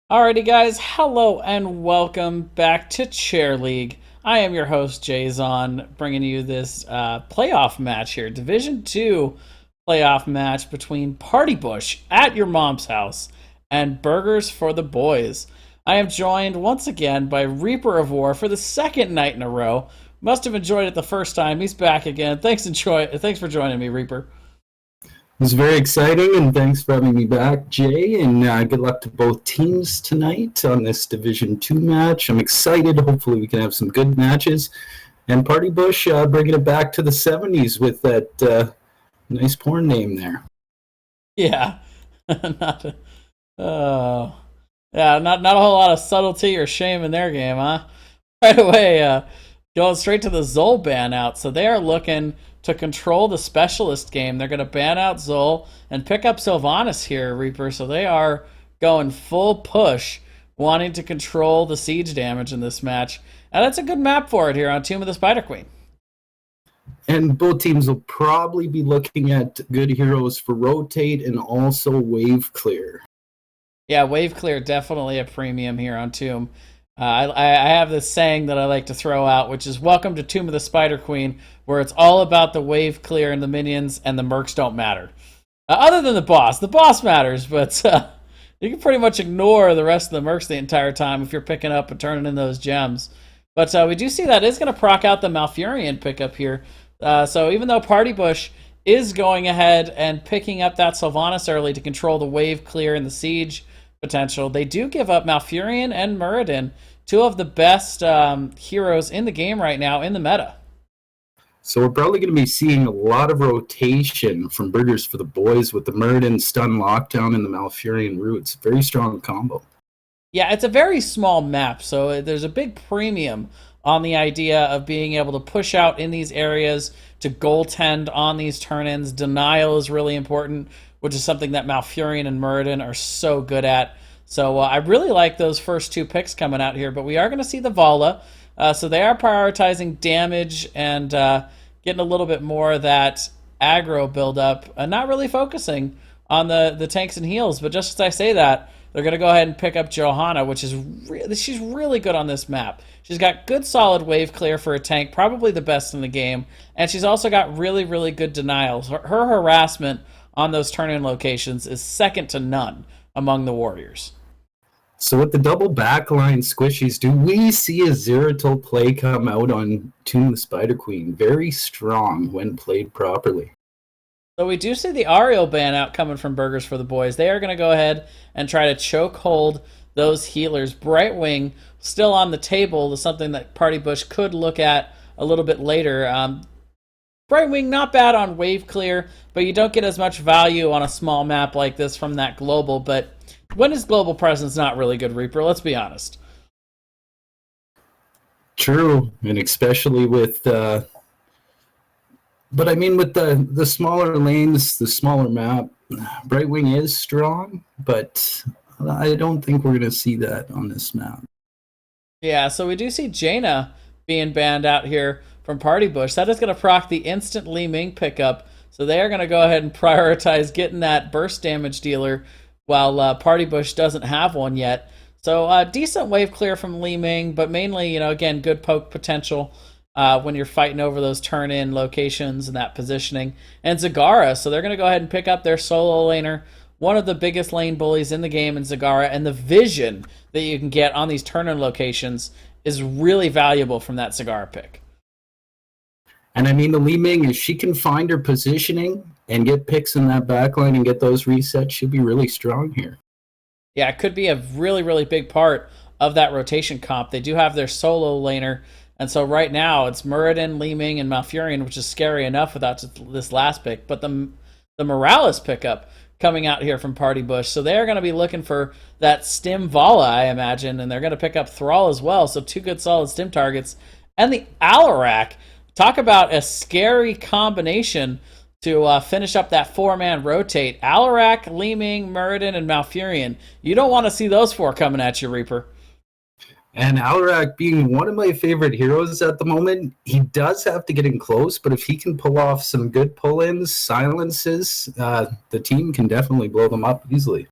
Alrighty, guys, hello and welcome back to Chair League. I am your host, Jason, bringing you this playoff match here, Division 2 playoff match between Party Bush at your mom's house and Burgers for the Boys. I am joined once again by Reaper of War for the second night in a row. Must have enjoyed it the first time. He's back again. Thanks for joining me, Reaper. It was very exciting, and thanks for having me back, Jay. And good luck to both teams tonight on this Division 2 match. I'm excited. Hopefully, we can have some good matches. And Party Bush bringing it back to the 70s with that nice porn name there. Yeah, not not a whole lot of subtlety or shame in their game, huh? Right away, going straight to the Zol ban out. So they are looking to control the specialist game. They're going to ban out Zol and pick up Sylvanas here, Reaper. So they are going full push, wanting to control the siege damage in this match. And that's a good map for it here on Tomb of the Spider Queen. And both teams will probably be looking at good heroes for rotate and also wave clear. Yeah, wave clear definitely a premium here on Tomb. I have this saying that I like to throw out, which is "Welcome to Tomb of the Spider Queen," where it's all about the wave clear and the minions, and the mercs don't matter. Other than the boss. The boss matters, but you can pretty much ignore the rest of the mercs the entire time if you're picking up and turning in those gems. But we do see that is going to proc out the Malfurion pickup here. So even though Party Bush is going ahead and picking up that Sylvanas early to control the wave clear and the siege potential, they do give up Malfurion and Muradin, two of the best heroes in the game right now in the meta. So we're probably going to be seeing a lot of rotation from Burgers for the Boys with the Muradin stun lockdown and the Malfurion roots. Very strong combo. Yeah, it's a very small map, so there's a big premium on the idea of being able to push out in these areas to goaltend on these turn-ins. Denial is really important, which is something that Malfurion and Muradin are so good at. So I really like those first two picks coming out here, but we are going to see the Vala. So they are prioritizing damage and getting a little bit more of that aggro buildup, and not really focusing on the tanks and heals. But just as I say that, they're going to go ahead and pick up Johanna, which is she's really good on this map. She's got good solid wave clear for a tank, probably the best in the game, and she's also got really, really good denials. Her harassment on those turn-in locations is second to none among the warriors. So with the double backline squishies, do we see a Zeratul play come out on Tomb of the Spider Queen? Very strong when played properly. So we do see the Ariel ban out coming from Burgers for the Boys. They are going to go ahead and try to choke hold those healers. Brightwing still on the table is something that Party Bush could look at a little bit later. Brightwing not bad on wave clear, but you don't get as much value on a small map like this from that global. But when is global presence not really good, Reaper? Let's be honest. True, and especially with but I mean, with the smaller lanes, the smaller map, Brightwing is strong, but I don't think we're going to see that on this map. Yeah, so we do see Jaina being banned out here from Party Bush. That is going to proc the instant Li Ming pickup, so they are going to go ahead and prioritize getting that burst damage dealer while Party Bush doesn't have one yet. So decent wave clear from Li Ming, but mainly, again, good poke potential when you're fighting over those turn-in locations and that positioning. And Zagara, so they're going to go ahead and pick up their solo laner, one of the biggest lane bullies in the game in Zagara, and the vision that you can get on these turn-in locations is really valuable from that Zagara pick. And I mean, the Li Ming, if she can find her positioning and get picks in that backline and get those resets, she'll be really strong here. Yeah, it could be a really, really big part of that rotation comp. They do have their solo laner, and so right now it's Muradin, Li Ming, and Malfurion, which is scary enough without this last pick. But the Morales pickup coming out here from Party Bush, so they're going to be looking for that Stim Vala, I imagine, and they're going to pick up Thrall as well. So two good solid Stim targets. And the Alarak, talk about a scary combination to finish up that four-man rotate. Alarak, Li Ming, Muradin, and Malfurion. You don't want to see those four coming at you, Reaper. And Alarak being one of my favorite heroes at the moment, he does have to get in close, but if he can pull off some good pull-ins, silences, the team can definitely blow them up easily.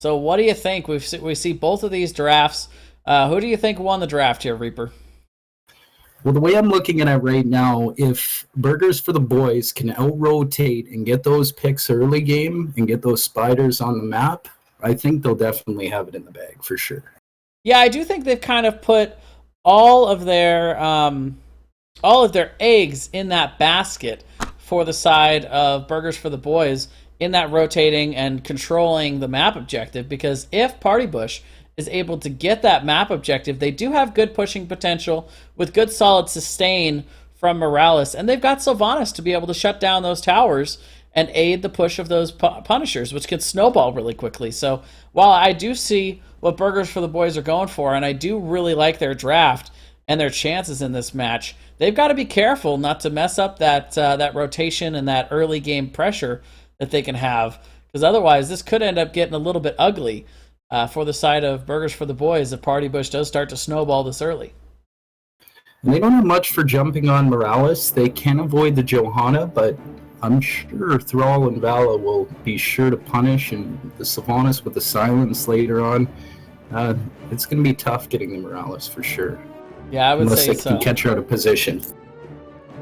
So what do you think? We see both of these drafts. Who do you think won the draft here, Reaper? Well, the way I'm looking at it right now, if Burgers for the Boys can out-rotate and get those picks early game and get those spiders on the map, I think they'll definitely have it in the bag for sure. Yeah, I do think they've kind of put all of their eggs in that basket for the side of Burgers for the Boys in that rotating and controlling the map objective, because if Party Bush is able to get that map objective, they do have good pushing potential with good solid sustain from Morales, and they've got Sylvanas to be able to shut down those towers and aid the push of those punishers, which can snowball really quickly. So while I do see what Burgers for the Boys are going for, and I do really like their draft and their chances in this match, they've got to be careful not to mess up that rotation and that early game pressure that they can have, because otherwise this could end up getting a little bit ugly for the side of Burgers for the Boys if Party Bush does start to snowball this early. And they don't have much for jumping on Morales. They can avoid the Johanna, but I'm sure Thrall and Vala will be sure to punish, and the Sylvanas with the silence later on. It's going to be tough getting the Morales for sure. Yeah, I would say so. Unless they can catch her out of position.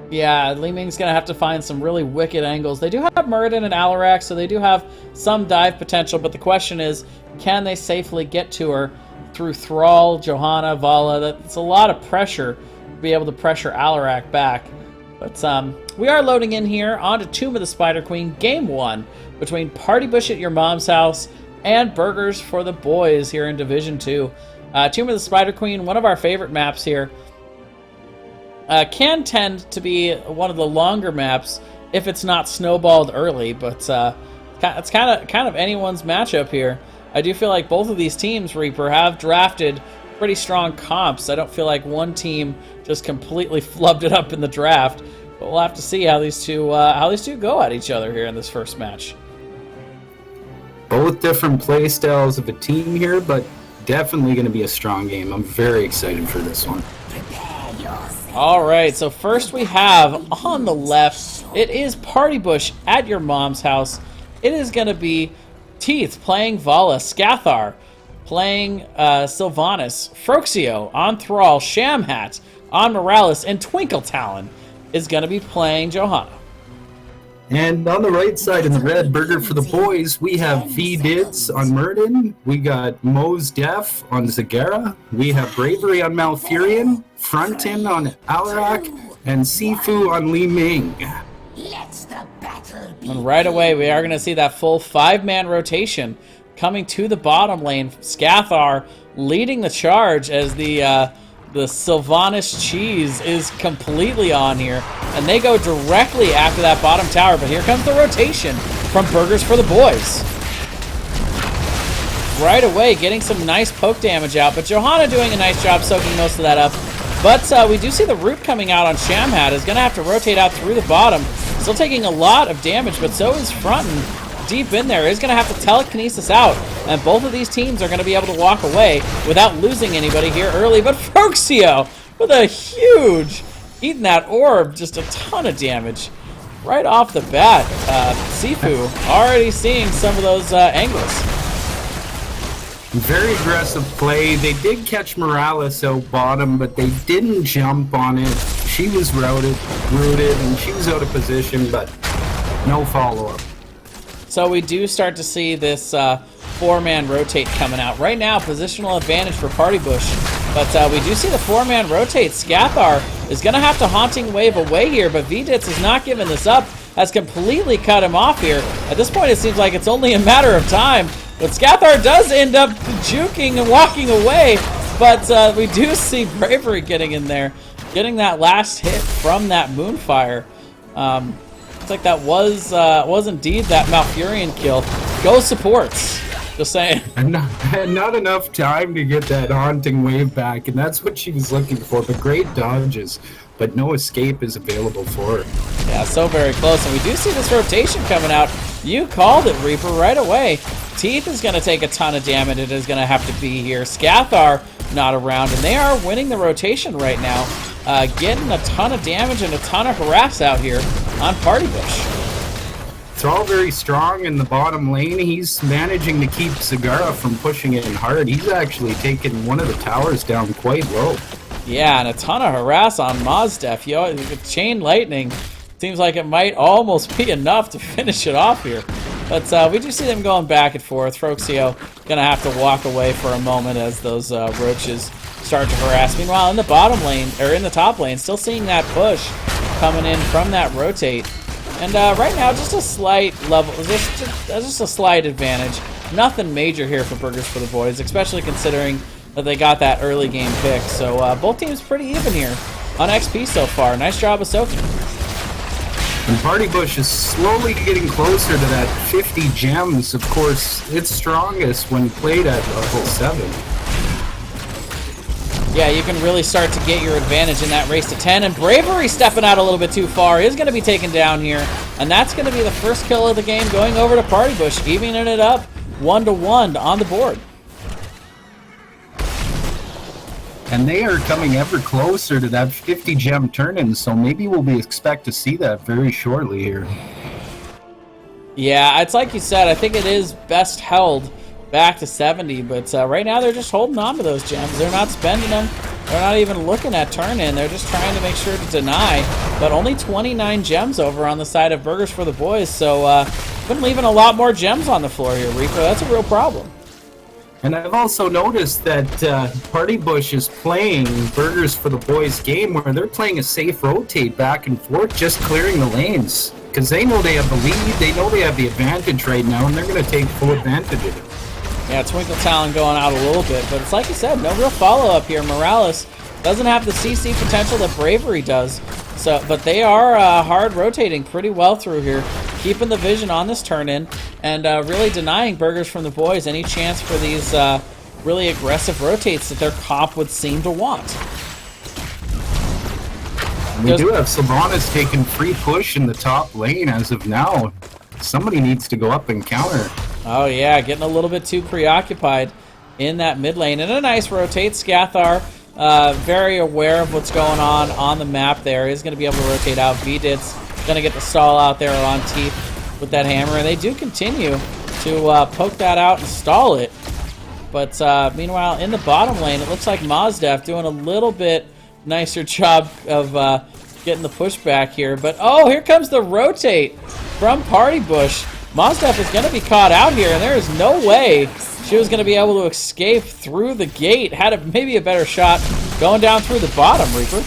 Yeah, Li Ming's going to have to find some really wicked angles. They do have Muradin and Alarak, so they do have some dive potential, but the question is, can they safely get to her through Thrall, Johanna, Vala? That's a lot of pressure to be able to pressure Alarak back. But we are loading in here onto Tomb of the Spider Queen, Game 1, between Party Bush at Your Mom's House and Burgers for the Boys here in Division 2. Tomb of the Spider Queen, one of our favorite maps here. Can tend to be one of the longer maps if it's not snowballed early, but it's kind of anyone's matchup here. I do feel like both of these teams, Reaper, have drafted pretty strong comps. I don't feel like one team just completely flubbed it up in the draft, but we'll have to see how these two go at each other here in this first match. Both different play styles of a team here, but definitely going to be a strong game. I'm very excited for this one. All right, so first we have on the left, it is Party Bush at Your Mom's House. It is going to be Teeth playing Vala, Scathar playing Sylvanas, Froxio on Thrall, Shamhat on Morales, and Twinkle Talon is going to be playing Johanna. And on the right side in the red, Burger for the Boys, we have V-Dids on Murden. We got Mos Def on Zagara. We have Bravery on Malfurion, Frontin on Alarak, and Sifu on Li Ming. And right away, we are going to see that full 5-man rotation coming to the bottom lane. Scathar leading the charge as the Sylvanas cheese is completely on here, and they go directly after that bottom tower. But here comes the rotation from Burgers for the Boys. Right away, getting some nice poke damage out, but Johanna doing a nice job soaking most of that up. But we do see the root coming out on Shamhat. Is going to have to rotate out through the bottom. Still taking a lot of damage, but so is Frontin. Deep in there is going to have to telekinesis out, and both of these teams are going to be able to walk away without losing anybody here early. But Froxio with a huge, eating that orb, just a ton of damage right off the bat. Sifu already seeing some of those angles. Very aggressive play. They did catch Morales out bottom, but they didn't jump on it. She was rooted, and she was out of position, but no follow-up. So we do start to see this 4-man rotate coming out. Right now, positional advantage for Party Bush. But we do see the 4-man rotate. Scathar is going to have to Haunting Wave away here, but Viditz is not giving this up. Has completely cut him off here. At this point, it seems like it's only a matter of time. But Scathar does end up juking and walking away. But we do see Bravery getting in there, getting that last hit from that Moonfire. Looks like that was indeed that Malfurion kill. Go supports. Just saying. And not enough time to get that Haunting Wave back, and that's what she was looking for. But great dodges, but no escape is available for her. Yeah, so very close. And we do see this rotation coming out. You called it, Reaper, right away. Teeth is going to take a ton of damage. It is going to have to be here. Scathar not around, and they are winning the rotation right now. Getting a ton of damage and a ton of harass out here on Party Bush. Thrall very strong in the bottom lane. He's managing to keep Zagara from pushing it in hard. He's actually taken one of the towers down quite low. Yeah, and a ton of harass on Mazdef. Chain Lightning seems like it might almost be enough to finish it off here. But we do see them going back and forth. Froxio gonna have to walk away for a moment as those roaches start to harass. Meanwhile, in the bottom lane, or in the top lane, still seeing that push coming in from that rotate. And right now, just a slight level, just a slight advantage. Nothing major here for Burgers for the Boys, especially considering that they got that early game pick. So both teams pretty even here on XP so far. Nice job of Soki. And Party Bush is slowly getting closer to that 50 gems. Of course, it's strongest when played at level 7. Yeah, you can really start to get your advantage in that race to 10. And Bravery stepping out a little bit too far is going to be taken down here. And that's going to be the first kill of the game, going over to Party Bush, evening it up 1-1 on the board. And they are coming ever closer to that 50 gem turn-in, so maybe we'll expect to see that very shortly here. Yeah, it's like you said, I think it is best held back to 70, but right now they're just holding on to those gems. They're not spending them. They're not even looking at turn-in. They're just trying to make sure to deny. But only 29 gems over on the side of Burgers for the Boys, so been leaving a lot more gems on the floor here, Reaper. That's a real problem. And I've also noticed that Party Bush is playing Burgers for the Boys game where they're playing a safe rotate back and forth, just clearing the lanes. Because they know they have the lead, they know they have the advantage right now, and they're going to take full advantage of it. Yeah, Twinkle Talon going out a little bit, but it's like you said, no real follow-up here. Morales doesn't have the CC potential that Bravery does, so but they are hard rotating pretty well through here, keeping the vision on this turn-in, and really denying Burgers from the Boys any chance for these really aggressive rotates that their comp would seem to want. We do have Sylvanas taking free push in the top lane as of now. Somebody needs to go up and counter. Oh yeah, getting a little bit too preoccupied in that mid lane. And a nice rotate. Scathar, very aware of what's going on the map there. He's going to be able to rotate out. VDit's going to get the stall out there on Teeth with that hammer. And they do continue to poke that out and stall it. But meanwhile, in the bottom lane, it looks like Mazdef doing a little bit nicer job of getting the pushback here. But oh, here comes the rotate from Party Bush. Mazdef is going to be caught out here, and there is no way she was going to be able to escape through the gate. Had maybe a better shot going down through the bottom, Reaper.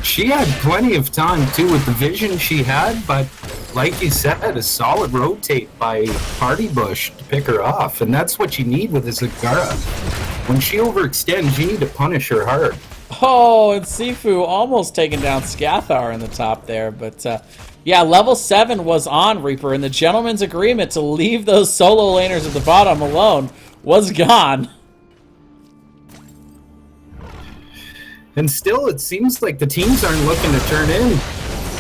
She had plenty of time, too, with the vision she had, but like you said, a solid rotate by Party Bush to pick her off, and that's what you need with a Zagara. When she overextends, you need to punish her hard. Oh, and Sifu almost taking down Scathar in the top there, but yeah, level 7 was on, Reaper, and the gentleman's agreement to leave those solo laners at the bottom alone was gone. And still, it seems like the teams aren't looking to turn in.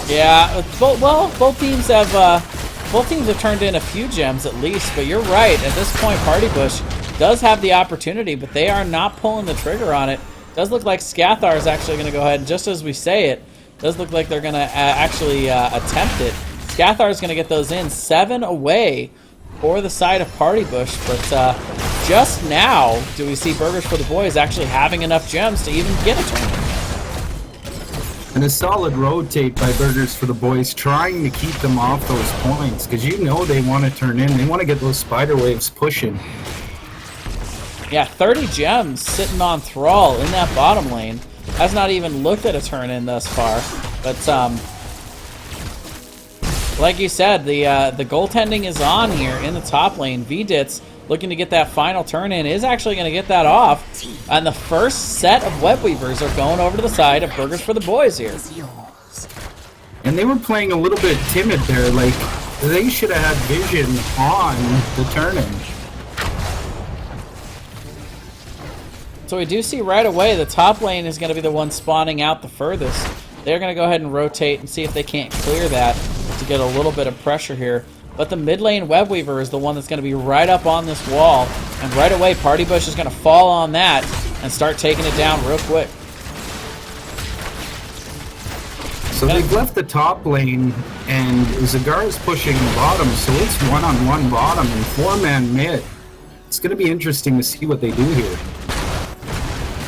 Yeah, both teams have turned in a few gems at least, but you're right. At this point, Party Bush does have the opportunity, but they are not pulling the trigger on it. Does look like Scathar is actually going to go ahead, and just as we say it, does look like they're going to actually attempt it. Scathar is going to get those in. 7 away for the side of Party Bush, but just now do we see Burgers for the Boys actually having enough gems to even get a tournament. And a solid rotate by Burgers for the Boys, trying to keep them off those points, because you know they want to turn in. They want to get those spider waves pushing. Yeah, 30 gems sitting on Thrall in that bottom lane. Has not even looked at a turn-in thus far. But, like you said, the goaltending is on here in the top lane. VDit's looking to get that final turn-in, is actually going to get that off. And the first set of Web Weavers are going over to the side of Burgers for the Boys here. And they were playing a little bit timid there. Like, they should have had vision on the turn-in. So we do see right away the top lane is going to be the one spawning out the furthest. They're going to go ahead and rotate and see if they can't clear that to get a little bit of pressure here. But the mid lane Web Weaver is the one that's going to be right up on this wall. And right away, Party Bush is going to fall on that and start taking it down real quick. So they've left the top lane, and Zagara's pushing the bottom, so it's one-on-one bottom and four-man mid. It's going to be interesting to see what they do here.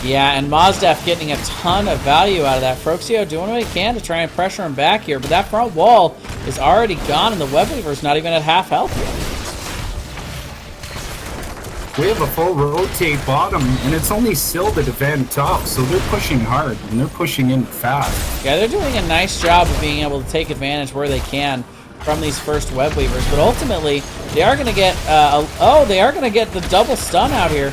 Yeah, and Mozdef getting a ton of value out of that. Froxio doing what he can to try and pressure him back here, but that front wall is already gone, and the Webweaver's not even at half health yet. We have a full rotate bottom, and it's only Syl to defend top, so they're pushing hard, and they're pushing in fast. Yeah, they're doing a nice job of being able to take advantage where they can from these first Webweavers, but ultimately, they are going to get, they are going to get the double stun out here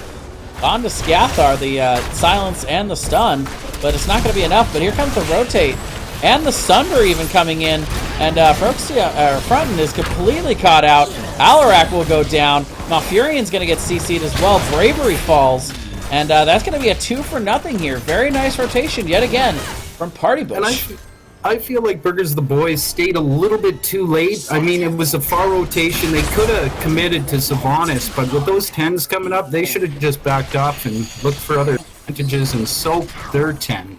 onto Scathar, the silence and the stun, but it's not going to be enough, but here comes the rotate, and the Sunder even coming in, and Fronten is completely caught out. Alarak will go down. Malfurion's going to get CC'd as well. Bravery falls, and that's going to be a 2-for-0 here. Very nice rotation yet again from Party Bush. And I feel like Burgers the Boys stayed a little bit too late. I mean, it was a far rotation. They could have committed to Sylvanas, but with those 10s coming up, they should have just backed off and looked for other advantages and soaked their 10.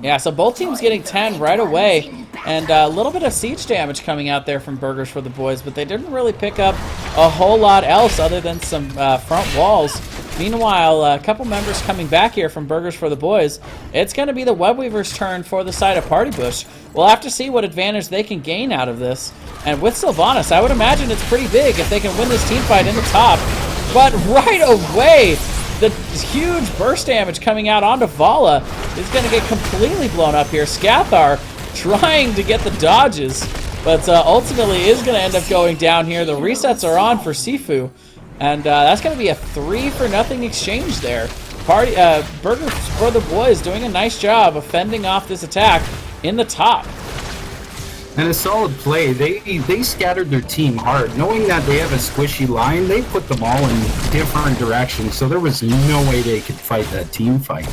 Yeah, so both teams getting 10 right away, and a little bit of siege damage coming out there from Burgers for the Boys, but they didn't really pick up a whole lot else other than some front walls. Meanwhile, a couple members coming back here from Burgers for the Boys. It's going to be the Webweaver's turn for the side of Party Bush. We'll have to see what advantage they can gain out of this. And with Sylvanas, I would imagine it's pretty big if they can win this team fight in the top. But right away, the huge burst damage coming out onto Vala is going to get completely blown up here. Scathar trying to get the dodges, but ultimately is going to end up going down here. The resets are on for Sifu. And that's going to be a 3-for-0 exchange there. Burgers for the Boys doing a nice job of fending off this attack in the top. And a solid play. They scattered their team hard. Knowing that they have a squishy line, they put them all in different directions, so there was no way they could fight that team fight.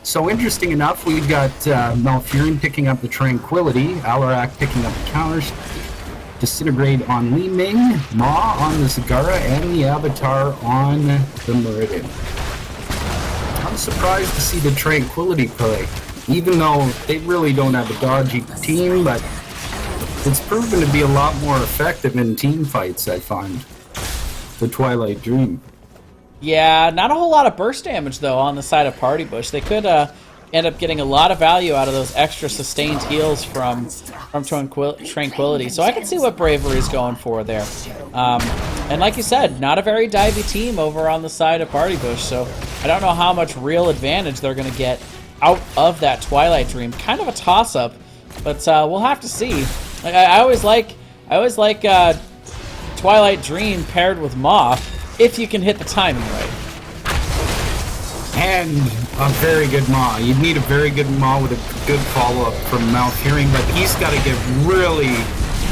So interesting enough, we've got Malfurion picking up the Tranquility, Alarak picking up the counters, Disintegrate on Li Ming, Ma on the Zagara, and the Avatar on the Meridian. I'm surprised to see the Tranquility play, even though they really don't have a dodgy team, but it's proven to be a lot more effective in team fights, I find. The Twilight Dream. Yeah, not a whole lot of burst damage, though, on the side of Party Bush. They could end up getting a lot of value out of those extra sustained heals from Tranquility. So I can see what Bravery is going for there. And like you said, not a very divey team over on the side of Party Bush, so I don't know how much real advantage they're going to get out of that Twilight Dream. Kind of a toss-up, but we'll have to see. I always like Twilight Dream paired with Ma, if you can hit the timing right. And a very good Ma. You'd need a very good Ma with a good follow-up from Malfurion, but he's got to get really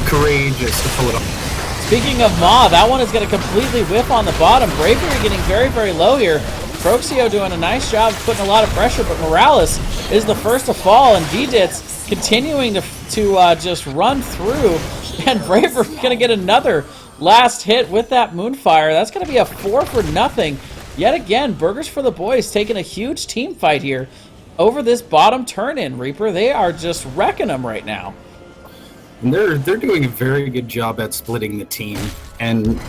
courageous to pull it off. Speaking of Ma, that one is going to completely whiff on the bottom. Bravery getting very, very low here. Froxio doing a nice job of putting a lot of pressure, but Morales is the first to fall, and Viditz continuing to just run through, and Bravery going to get another last hit with that Moonfire. That's going to be a 4-for-0. Yet again, Burgers for the Boys taking a huge team fight here over this bottom turn-in, Reaper. They are just wrecking them right now. And they're doing a very good job at splitting the team. And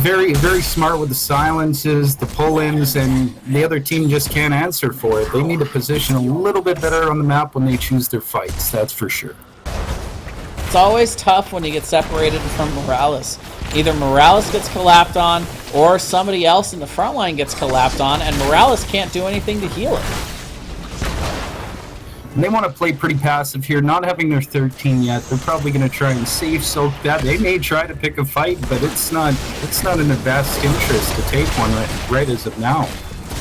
very, very smart with the silences, the pull-ins, and the other team just can't answer for it. They need to position a little bit better on the map when they choose their fights, that's for sure. It's always tough when you get separated from Morales. Either Morales gets collapsed on, or somebody else in the front line gets collapsed on, and Morales can't do anything to heal it. And they want to play pretty passive here, not having their 13 yet. They're probably going to try and safe soak that. They may try to pick a fight, but it's not in their best interest to take one right as of now.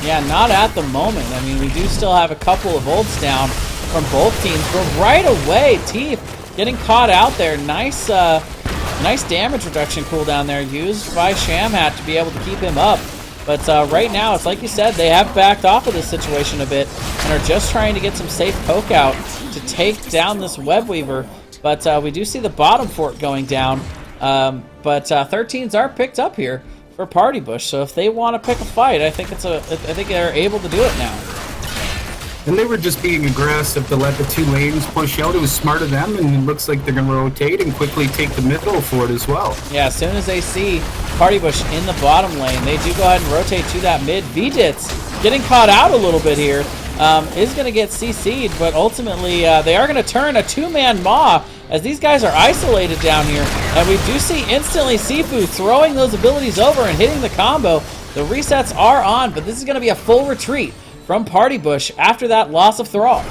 Yeah, not at the moment. I mean, we do still have a couple of ults down from both teams, but right away, Teeth getting caught out there. Nice damage reduction cooldown there used by Shamhat to be able to keep him up. But right now, it's like you said, they have backed off of this situation a bit and are just trying to get some safe poke out to take down this Webweaver. But we do see the bottom fort going down. But 13s are picked up here for Party Bush. So if they want to pick a fight, I think they're able to do it now. And they were just being aggressive to let the two lanes push out. It was smart of them, and it looks like they're going to rotate and quickly take the middle for it as well. Yeah, as soon as they see Party Bush in the bottom lane, they do go ahead and rotate to that mid. Vidits getting caught out a little bit here. Is going to get CC'd, but ultimately they are going to turn a two-man Maw as these guys are isolated down here. And we do see instantly Sifu throwing those abilities over and hitting the combo. The resets are on, but this is going to be a full retreat from Party Bush after that loss of Thrall.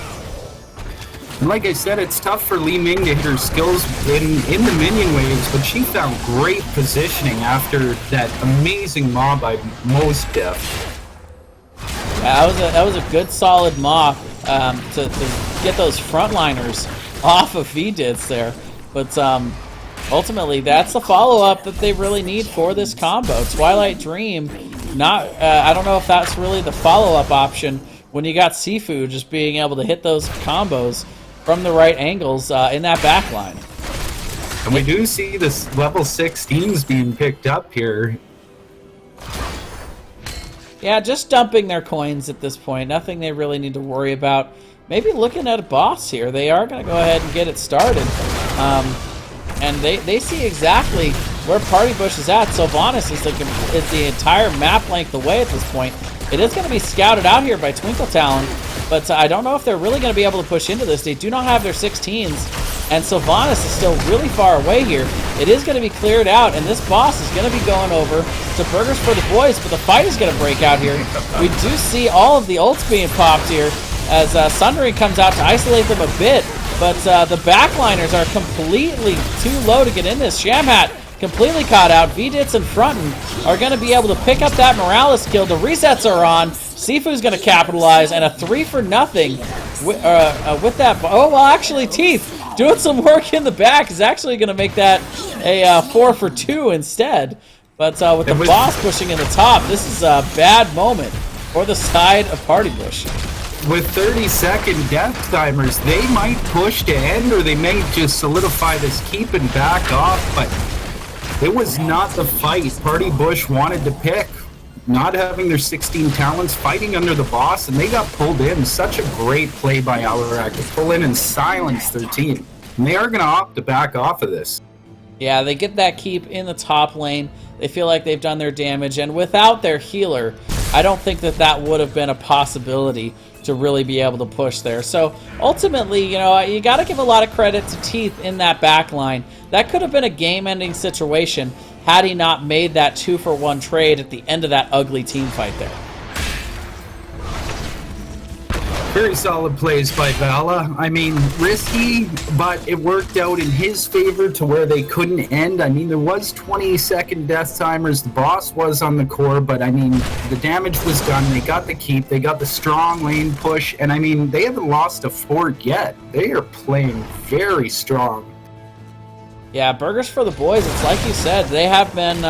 And like I said, it's tough for Li Ming to hit her skills in the minion waves, but she found great positioning after that amazing Maw by Mo's Def. Yeah, that was a good solid Maw to get those frontliners off of Vidits there. But ultimately, that's the follow-up that they really need for this combo. Twilight Dream, I don't know if that's really the follow-up option when you got Sifu just being able to hit those combos from the right angles in that back line. And we do see this level 16s being picked up here. Yeah, just dumping their coins at this point. Nothing they really need to worry about. Maybe looking at a boss here. They are going to go ahead and get it started. And they see exactly where Party Bush is at. Sylvanas is the entire map length away at this point. It is going to be scouted out here by Twinkle Talon, but I don't know if they're really going to be able to push into this. They do not have their 16s, and Sylvanas is still really far away here. It is going to be cleared out, and this boss is going to be going over to Burgers for the Boys, but the fight is going to break out here. We do see all of the ults being popped here as Sundering comes out to isolate them a bit, but the backliners are completely too low to get in this. Shamhat completely caught out. Vidits and Fronten are going to be able to pick up that Morales kill. The resets are on. Sifu's going to capitalize, and a 3-for-0 with that. Oh, well, actually, Teeth doing some work in the back is actually going to make that a 4-for-2 instead. But with the boss pushing in the top, this is a bad moment for the side of Party Bush. With 30-second death timers, they might push to end, or they may just solidify this keep and back off, but it was not the fight Party Bush wanted to pick. Not having their 16 talents, fighting under the boss, and they got pulled in. Such a great play by Alarak to pull in and silence their team. And they are going to opt to back off of this. Yeah, they get that keep in the top lane. They feel like they've done their damage, and without their healer, I don't think that would have been a possibility to really be able to push there. So ultimately, you know, you got to give a lot of credit to Teeth in that back line. That could have been a game-ending situation had he not made that 2-for-1 trade at the end of that ugly team fight there. Very solid plays by Vala. I mean, risky, but it worked out in his favor to where they couldn't end. I mean, there was 20-second death timers. The boss was on the core, but I mean, the damage was done. They got the keep. They got the strong lane push. And I mean, they haven't lost a fort yet. They are playing very strong. Yeah, Burgers for the Boys, it's like you said, they have been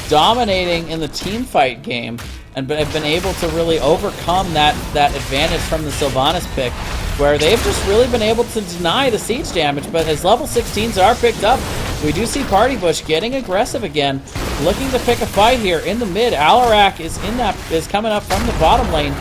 dominating in the team fight game and have been able to really overcome that advantage from the Sylvanas pick, where they've just really been able to deny the siege damage. But as level 16s are picked up, we do see Party Bush getting aggressive again, looking to pick a fight here in the mid. Alarak is coming up from the bottom lane,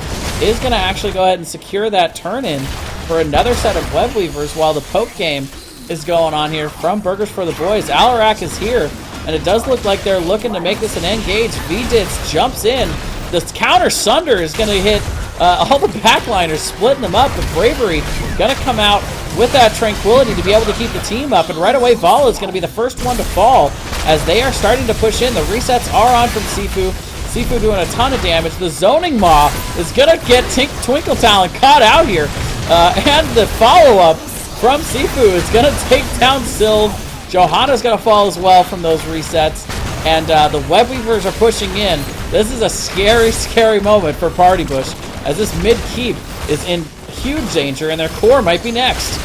is going to actually go ahead and secure that turn-in for another set of web weavers while the poke game is going on here from Burgers for the Boys. Alarak is here, and it does look like they're looking to make this an engage. Vidits jumps in. The counter Sunder is going to hit all the backliners, splitting them up, but Bravery going to come out with that Tranquility to be able to keep the team up, and right away Vala is going to be the first one to fall as they are starting to push in. The resets are on from Sifu. Sifu doing a ton of damage. The Zoning Maw is going to get Twinkle Talon caught out here, and the follow-up from Sifu is going to take down Sylv. Johanna's going to fall as well from those resets. And the Web Weavers are pushing in. This is a scary, scary moment for Party Bush, as this mid-keep is in huge danger, and their core might be next.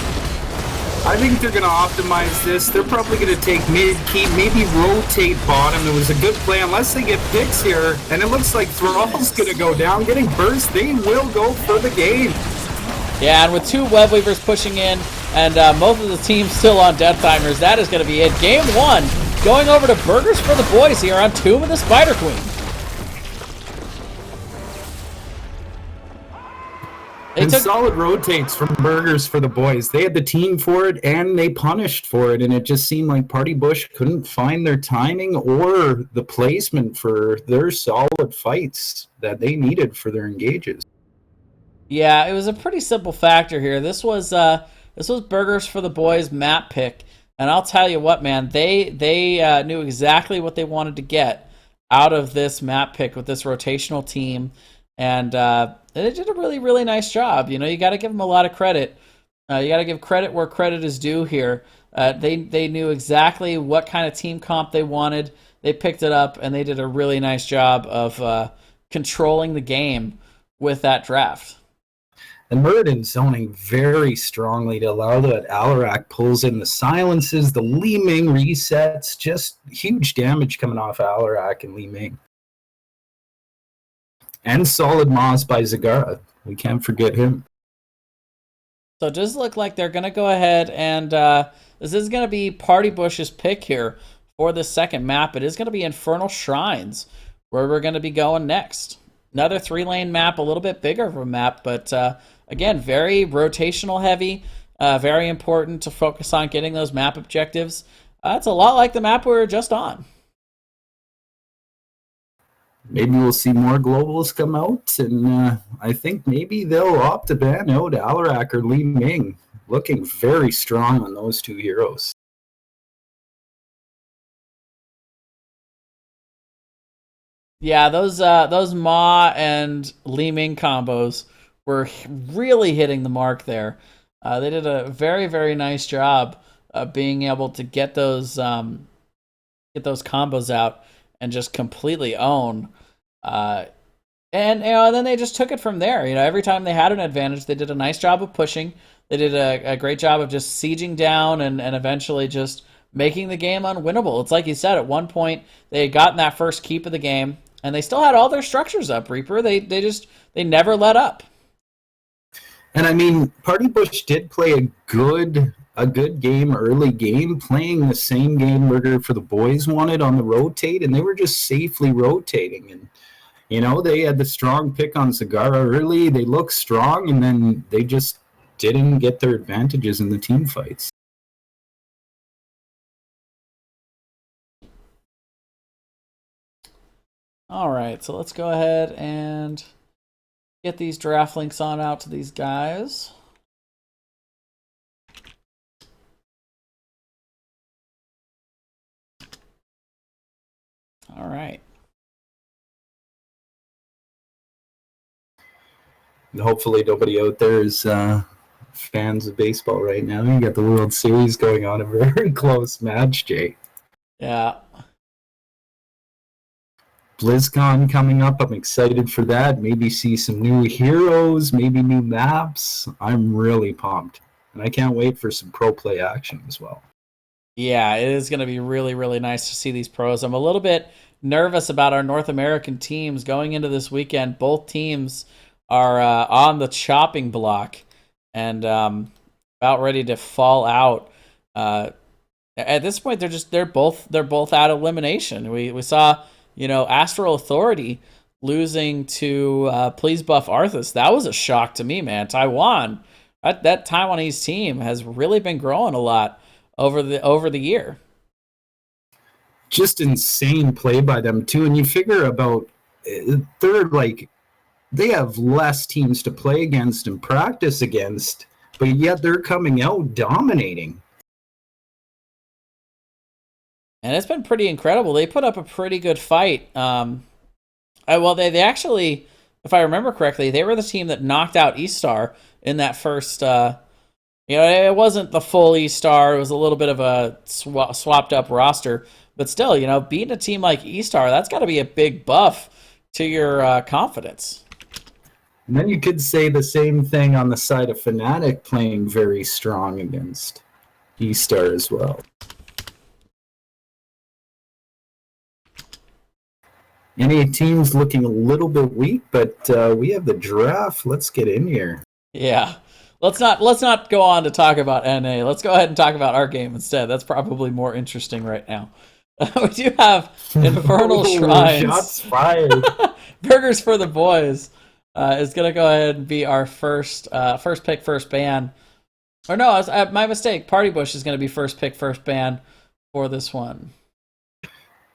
I think they're going to optimize this. They're probably going to take mid-keep, maybe rotate bottom. It was a good play, unless they get picks here. And it looks like Thrall's going to go down. Getting burst, they will go for the game. Yeah, and with two Web Weavers pushing in, and both of the teams still on death timers, that is going to be it. Game 1 going over to Burgers for the Boys here on Tomb of the Spider Queen. They And took solid rotates from Burgers for the boys. They had the team for it and they punished for it. And it just seemed like Party Bush couldn't find their timing or the placement for their solid fights that they needed for their engages. Yeah, it was a pretty simple factor here. This was Burgers for the Boys map pick, and I'll tell you what, man, they knew exactly what they wanted to get out of this map pick with this rotational team, and they did a really really nice job. You know, you got to give them a lot of credit. You got to give credit where credit is due here. They knew exactly what kind of team comp they wanted. They picked it up, and they did a really nice job of controlling the game with that draft. And Muradin zoning very strongly to allow that Alarak pulls in the silences, the Li Ming resets, just huge damage coming off Alarak and Li Ming. And solid Moss by Zagara. We can't forget him. So it does look like they're going to go ahead and this is going to be Party Bush's pick here for the second map. It is going to be Infernal Shrines where we're going to be going next. Another 3-lane map, a little bit bigger of a map, but again, very rotational heavy, very important to focus on getting those map objectives. It's a lot like the map we were just on. Maybe we'll see more globals come out, and I think maybe they'll opt to ban out Alarak or Li Ming. Looking very strong on those two heroes. Yeah, those Ma and Li Ming combos were really hitting the mark there. They did a very very nice job of being able to get those combos out and just completely own. And then they just took it from there. You know, every time they had an advantage, they did a nice job of pushing. They did a great job of just sieging down and eventually just making the game unwinnable. It's like you said, at one point they had gotten that first keep of the game, and they still had all their structures up, Reaper. They never let up. And I mean, Party Bush did play a good game, early game, playing the same game Murder for the Boys wanted on the rotate, and they were just safely rotating. And, you know, they had the strong pick on Zagara early. They looked strong, and then they just didn't get their advantages in the team fights. All right, so let's go ahead and get these draft links on out to these guys. All right. And hopefully nobody out there is fans of baseball right now. You got the World Series going on, a very close match, Jay. Yeah. BlizzCon coming up. I'm excited for that. Maybe see some new heroes, maybe new maps. I'm really pumped. And I can't wait for some pro play action as well. Yeah, it is going to be really, really nice to see these pros. I'm a little bit nervous about our North American teams going into this weekend. Both teams are on the chopping block and about ready to fall out. At this point, they're both out of elimination. We saw, you know, Astral Authority losing to Please Buff Arthas. That was a shock to me, man. Taiwan, that Taiwanese team has really been growing a lot over the year. Just insane play by them too. And you figure about they have less teams to play against and practice against, but yet they're coming out dominating. And it's been pretty incredible. They put up a pretty good fight. They actually, if I remember correctly, they were the team that knocked out Eastar in that first. It wasn't the full Eastar. It was a little bit of a swapped up roster, but still, you know, beating a team like Eastar, that's got to be a big buff to your confidence. And then you could say the same thing on the side of Fnatic playing very strong against Eastar as well. Any teams looking a little bit weak, but we have the draft. Let's get in here. Yeah. Let's not go on to talk about NA. Let's go ahead and talk about our game instead. That's probably more interesting right now. We do have Infernal Shrines. Shots fired. Burgers for the Boys is going to go ahead and be our first pick, first ban. Or no, my mistake. Party Bush is going to be first pick, first ban for this one.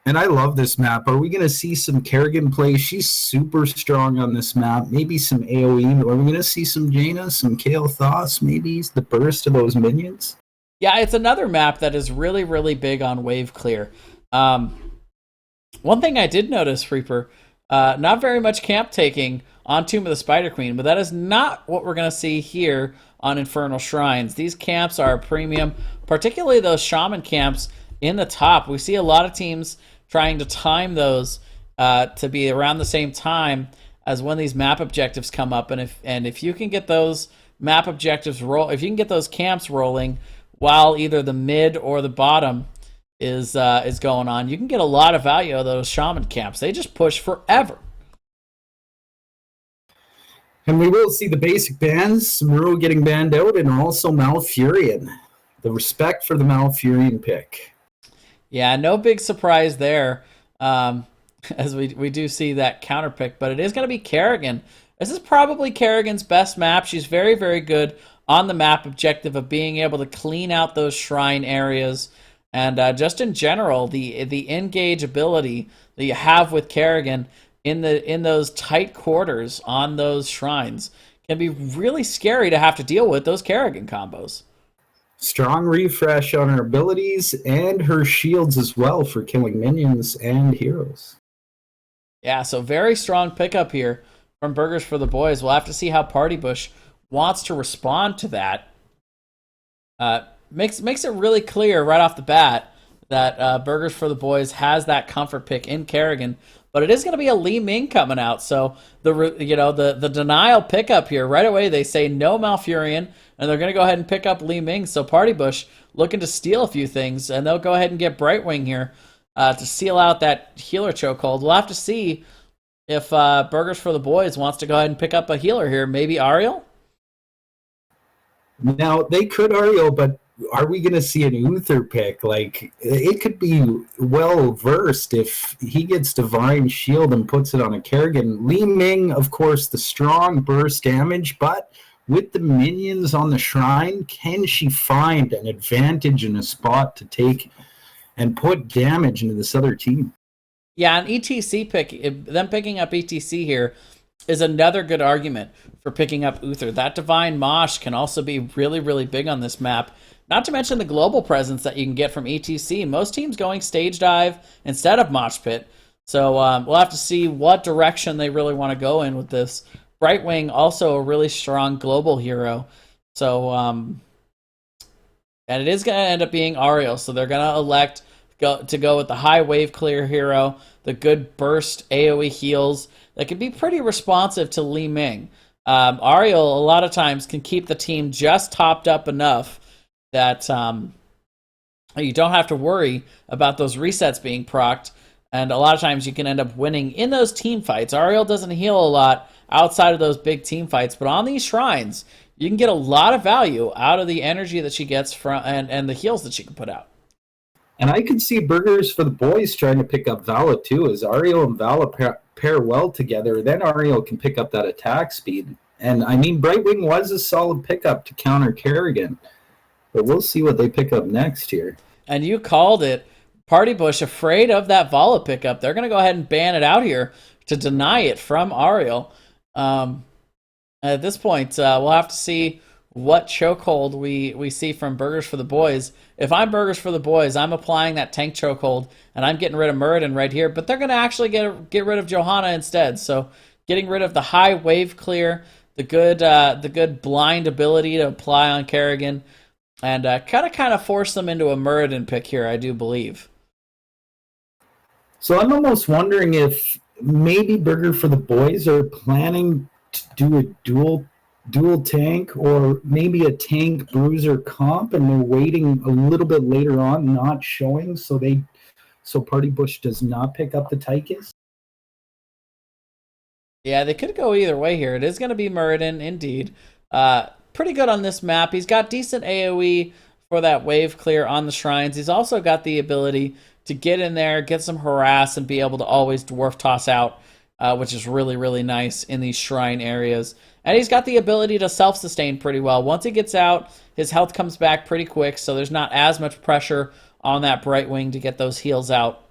And I love this map. Are we going to see some Kerrigan play? She's super strong on this map. Maybe some AoE. Are we going to see some Jaina, some Kale Thos? Maybe the burst of those minions? Yeah, it's another map that is really, really big on wave clear. One thing I did notice, Reaper, not very much camp taking on Tomb of the Spider Queen, but that is not what we're going to see here on Infernal Shrines. These camps are a premium, particularly those shaman camps in the top. We see a lot of teams trying to time those to be around the same time as when these map objectives come up. And if you can get those map objectives if you can get those camps rolling while either the mid or the bottom is going on, you can get a lot of value out of those shaman camps. They just push forever. And we will see the basic bans, Maru getting banned out, and also Malfurion. The respect for the Malfurion pick. Yeah, no big surprise there, as we do see that counter pick, but it is going to be Kerrigan. This is probably Kerrigan's best map. She's very, very good on the map objective of being able to clean out those shrine areas, and just in general, the engage ability that you have with Kerrigan in those tight quarters on those shrines can be really scary to have to deal with those Kerrigan combos. Strong refresh on her abilities and her shields as well for killing minions and heroes. Yeah, so very strong pickup here from Burgers for the Boys. We'll have to see how Party Bush wants to respond to that. Makes it really clear right off the bat that Burgers for the Boys has that comfort pick in Kerrigan, but it is going to be a Li Ming coming out. So the denial pickup here right away. They say no Malfurion, and they're going to go ahead and pick up Li Ming. So Party Bush looking to steal a few things, and they'll go ahead and get Brightwing here to seal out that healer chokehold. We'll have to see if Burgers for the Boys wants to go ahead and pick up a healer here. Maybe Ariel? Now, they could Ariel, but are we going to see an Uther pick? Like, it could be well versed if he gets Divine Shield and puts it on a Kerrigan. Li Ming, of course, the strong burst damage, but with the minions on the shrine, can she find an advantage in a spot to take and put damage into this other team? Yeah, an ETC pick, them picking up ETC here is another good argument for picking up Uther. That Divine Mosh can also be really, really big on this map. Not to mention the global presence that you can get from ETC. Most teams going Stage Dive instead of Mosh Pit. So we'll have to see what direction they really want to go in with this. Brightwing, also a really strong global hero. So, and it is going to end up being Ariel. So they're going to elect to go with the high wave clear hero, the good burst AoE heals that can be pretty responsive to Li Ming. Ariel, a lot of times, can keep the team just topped up enough that you don't have to worry about those resets being procced, and a lot of times you can end up winning in those team fights. Ariel doesn't heal a lot outside of those big team fights, but on these shrines, you can get a lot of value out of the energy that she gets from and the heals that she can put out. And I could see Burgers for the Boys trying to pick up Vala too, as Ariel and Vala pair well together. Then Ariel can pick up that attack speed. And I mean, Brightwing was a solid pickup to counter Kerrigan. But we'll see what they pick up next here. And you called it. Party Bush afraid of that Vala pickup. They're going to go ahead and ban it out here to deny it from Ariel. At this point, we'll have to see what chokehold we see from Burgers for the Boys. If I'm Burgers for the Boys, I'm applying that tank chokehold, and I'm getting rid of Muradin right here. But they're going to actually get rid of Johanna instead. So getting rid of the high wave clear, the good blind ability to apply on Kerrigan, and kind of force them into a Muradin pick here, I do believe. So I'm almost wondering if maybe Burger for the Boys are planning to do a dual tank, or maybe a tank bruiser comp, and they're waiting a little bit later on, not showing, so Party Bush does not pick up the Tychus. Yeah, they could go either way here. It is going to be Muradin, indeed. Pretty good on this map. He's got decent AoE for that wave clear on the shrines. He's also got the ability to get in there, get some harass, and be able to always dwarf toss out which is really, really nice in these shrine areas. And he's got the ability to self-sustain pretty well. Once he gets out, his health comes back pretty quick, so there's not as much pressure on that Brightwing to get those heals out.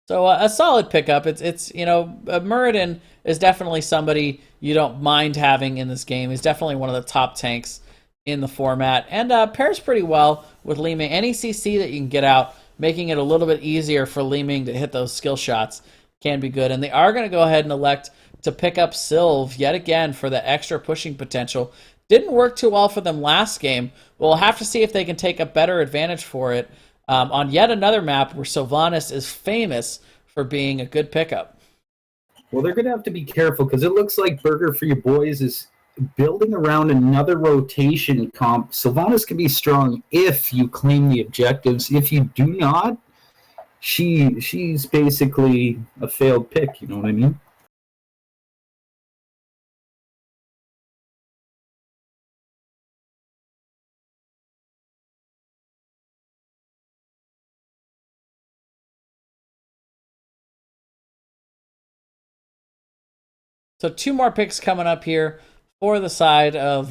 So a solid pickup. It's Muradin is definitely somebody you don't mind having in this game. He's definitely one of the top tanks in the format, and pairs pretty well with Li Ming. Any CC that you can get out, making it a little bit easier for Li Ming to hit those skill shots can be good. And they are going to go ahead and elect to pick up Sylve yet again for the extra pushing potential. Didn't work too well for them last game. We'll have to see if they can take a better advantage for it on yet another map where Sylvanas is famous for being a good pickup. Well, they're going to have to be careful because it looks like Burger for Your Boys is building around another rotation comp. Sylvanas can be strong if you claim the objectives. If you do not, she's basically a failed pick, you know what I mean? So 2 more picks coming up here for the side of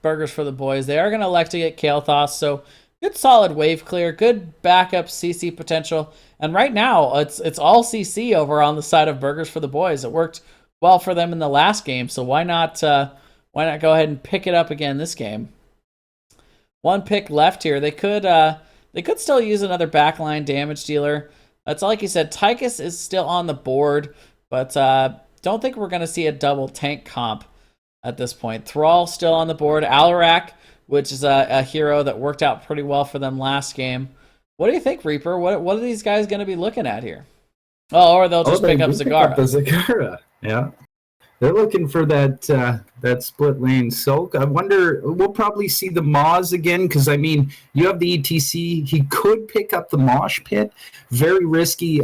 Burgers for the Boys. They are going to elect to get Kael'thas, so good solid wave clear, good backup CC potential. And right now, it's all CC over on the side of Burgers for the Boys. It worked well for them in the last game, so why not go ahead and pick it up again this game? 1 pick left here. They could still use another backline damage dealer. It's like you said, Tychus is still on the board, but don't think we're going to see a double tank comp at this point. Thrall still on the board. Alarak, which is a hero that worked out pretty well for them last game. What do you think, Reaper? What are these guys going to be looking at here? Oh, or they'll just pick up Zagara. Zagara, yeah. They're looking for that split lane soak. I wonder, we'll probably see the Moz again because, I mean, you have the ETC. He could pick up the Mosh Pit. Very risky.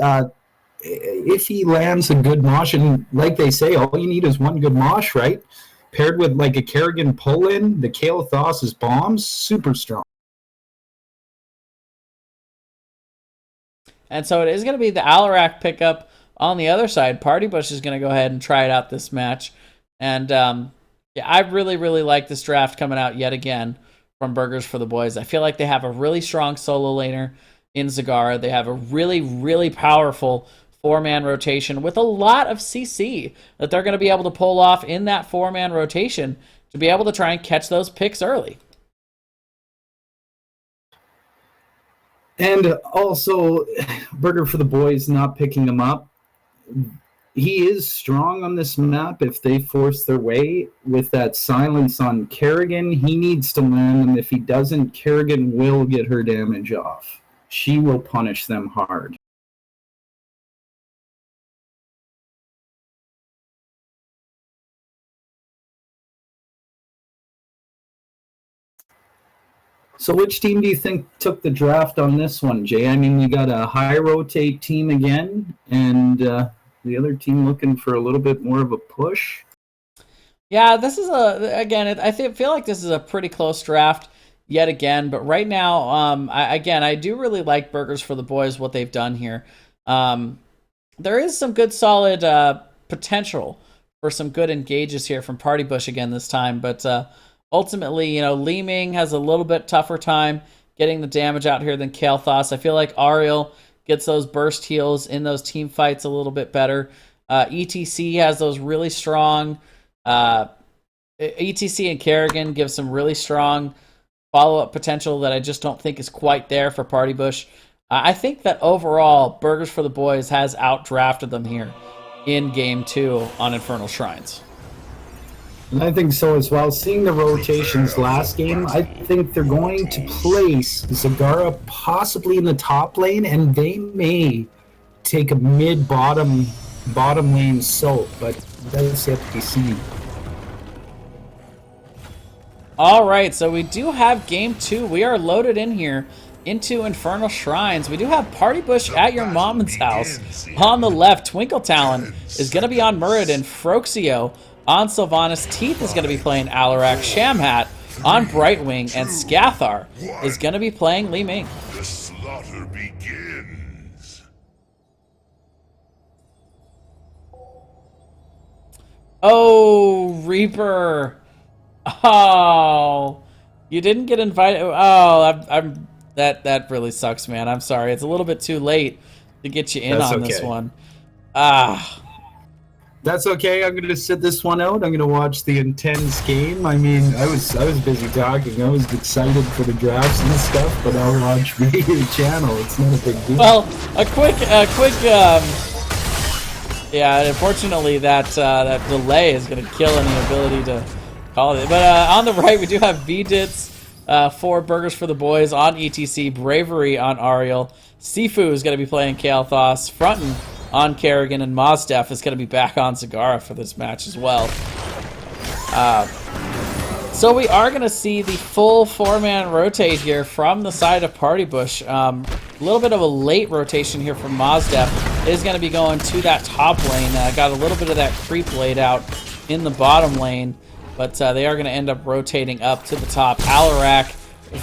If he lands a good mosh, and like they say, all you need is one good mosh, right? Paired with like a Kerrigan pull-in, the Kael'thas' bombs, super strong. And so it is going to be the Alarak pickup on the other side. Party Bush is going to go ahead and try it out this match. And yeah, I really, really like this draft coming out yet again from Burgers for the Boys. I feel like they have a really strong solo laner in Zagara. They have a really, really powerful 4-man rotation with a lot of CC that they're going to be able to pull off in that 4-man rotation to be able to try and catch those picks early. And also, Burger for the Boys not picking him up. He is strong on this map if they force their way with that silence on Kerrigan. He needs to land, and if he doesn't, Kerrigan will get her damage off. She will punish them hard. So which team do you think took the draft on this one, Jay? I mean, you got a high rotate team again, and the other team looking for a little bit more of a push. Yeah, this is I feel like this is a pretty close draft yet again. But right now, I do really like Burgers for the Boys, what they've done here. There is some good solid potential for some good engages here from Party Bush again this time, but ultimately, Li Ming has a little bit tougher time getting the damage out here than Kael'thas. I feel like Ariel gets those burst heals in those team fights a little bit better. ETC has those really strong... ETC and Kerrigan give some really strong follow-up potential that I just don't think is quite there for Party Bush. I think that overall, Burgers for the Boys has outdrafted them here in Game 2 on Infernal Shrines. And I think so as well. Seeing the rotations last game, I think they're going to place Zagara possibly in the top lane, and they may take a mid-bottom lane soak, but that's yet to be seen. All right, so we do have Game 2. We are loaded in here into Infernal Shrines. We do have Party Bush at your mom's house. On the left, Twinkle Talon is going to be on Muradin. Froxio on Sylvanas. Teeth is going to be playing Alarak. Shamhat on Brightwing. And Scathar is going to be playing Li Ming. The slaughter begins. Oh, Reaper. Oh, you didn't get invited. Oh, that really sucks, man. I'm sorry. It's a little bit too late to get you in That's on this okay. one. Ah, That's okay. I'm gonna sit this one out. I'm gonna watch the intense game. I mean, I was busy talking. I was excited for the drafts and stuff, but I'll watch your channel. It's not a big deal. well, yeah. Unfortunately, that delay is going to kill any ability to call it. But on the right, we do have VDits, 4 burgers for the boys on ETC, Bravery on Ariel, Sifu is going to be playing Kael'thas, Frontin on Kerrigan, and Mozdef is going to be back on Zagara for this match as well. So we are going to see the full 4-man rotate here from the side of Party Bush. A little bit of a late rotation here from Mozdef. Is going to be going to that top lane. Got a little bit of that creep laid out in the bottom lane, but they are going to end up rotating up to the top. Alarak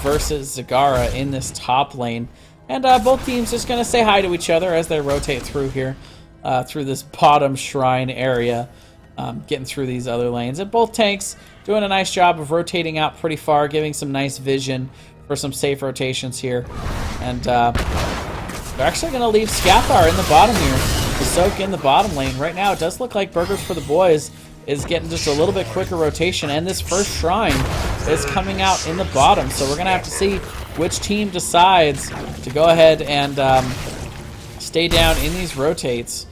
versus Zagara in this top lane. And both teams just going to say hi to each other as they rotate through here, through this bottom shrine area, getting through these other lanes. And both tanks doing a nice job of rotating out pretty far, giving some nice vision for some safe rotations here. And they're actually going to leave Scathar in the bottom here to soak in the bottom lane. Right now, it does look like Burgers for the Boys is getting just a little bit quicker rotation, and this first shrine is coming out in the bottom. So we're going to have to see which team decides to go ahead and stay down in these rotates.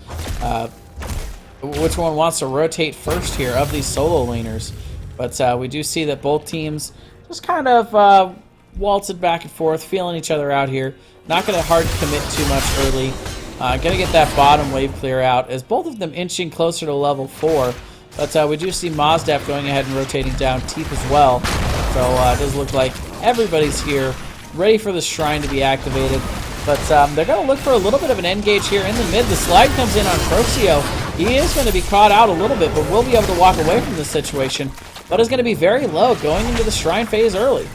Which one wants to rotate first here of these solo laners. But we do see that both teams just kind of waltzed back and forth, feeling each other out here. Not going to hard commit too much early. Going to get that bottom wave clear out as both of them inching closer to level 4. But we do see Mozdef going ahead and rotating down Teep as well. So it does look like everybody's here, ready for the shrine to be activated. But they're going to look for a little bit of an engage here in the mid. The slide comes in on Proxio. He is going to be caught out a little bit, but will be able to walk away from this situation. But is going to be very low going into the shrine phase early.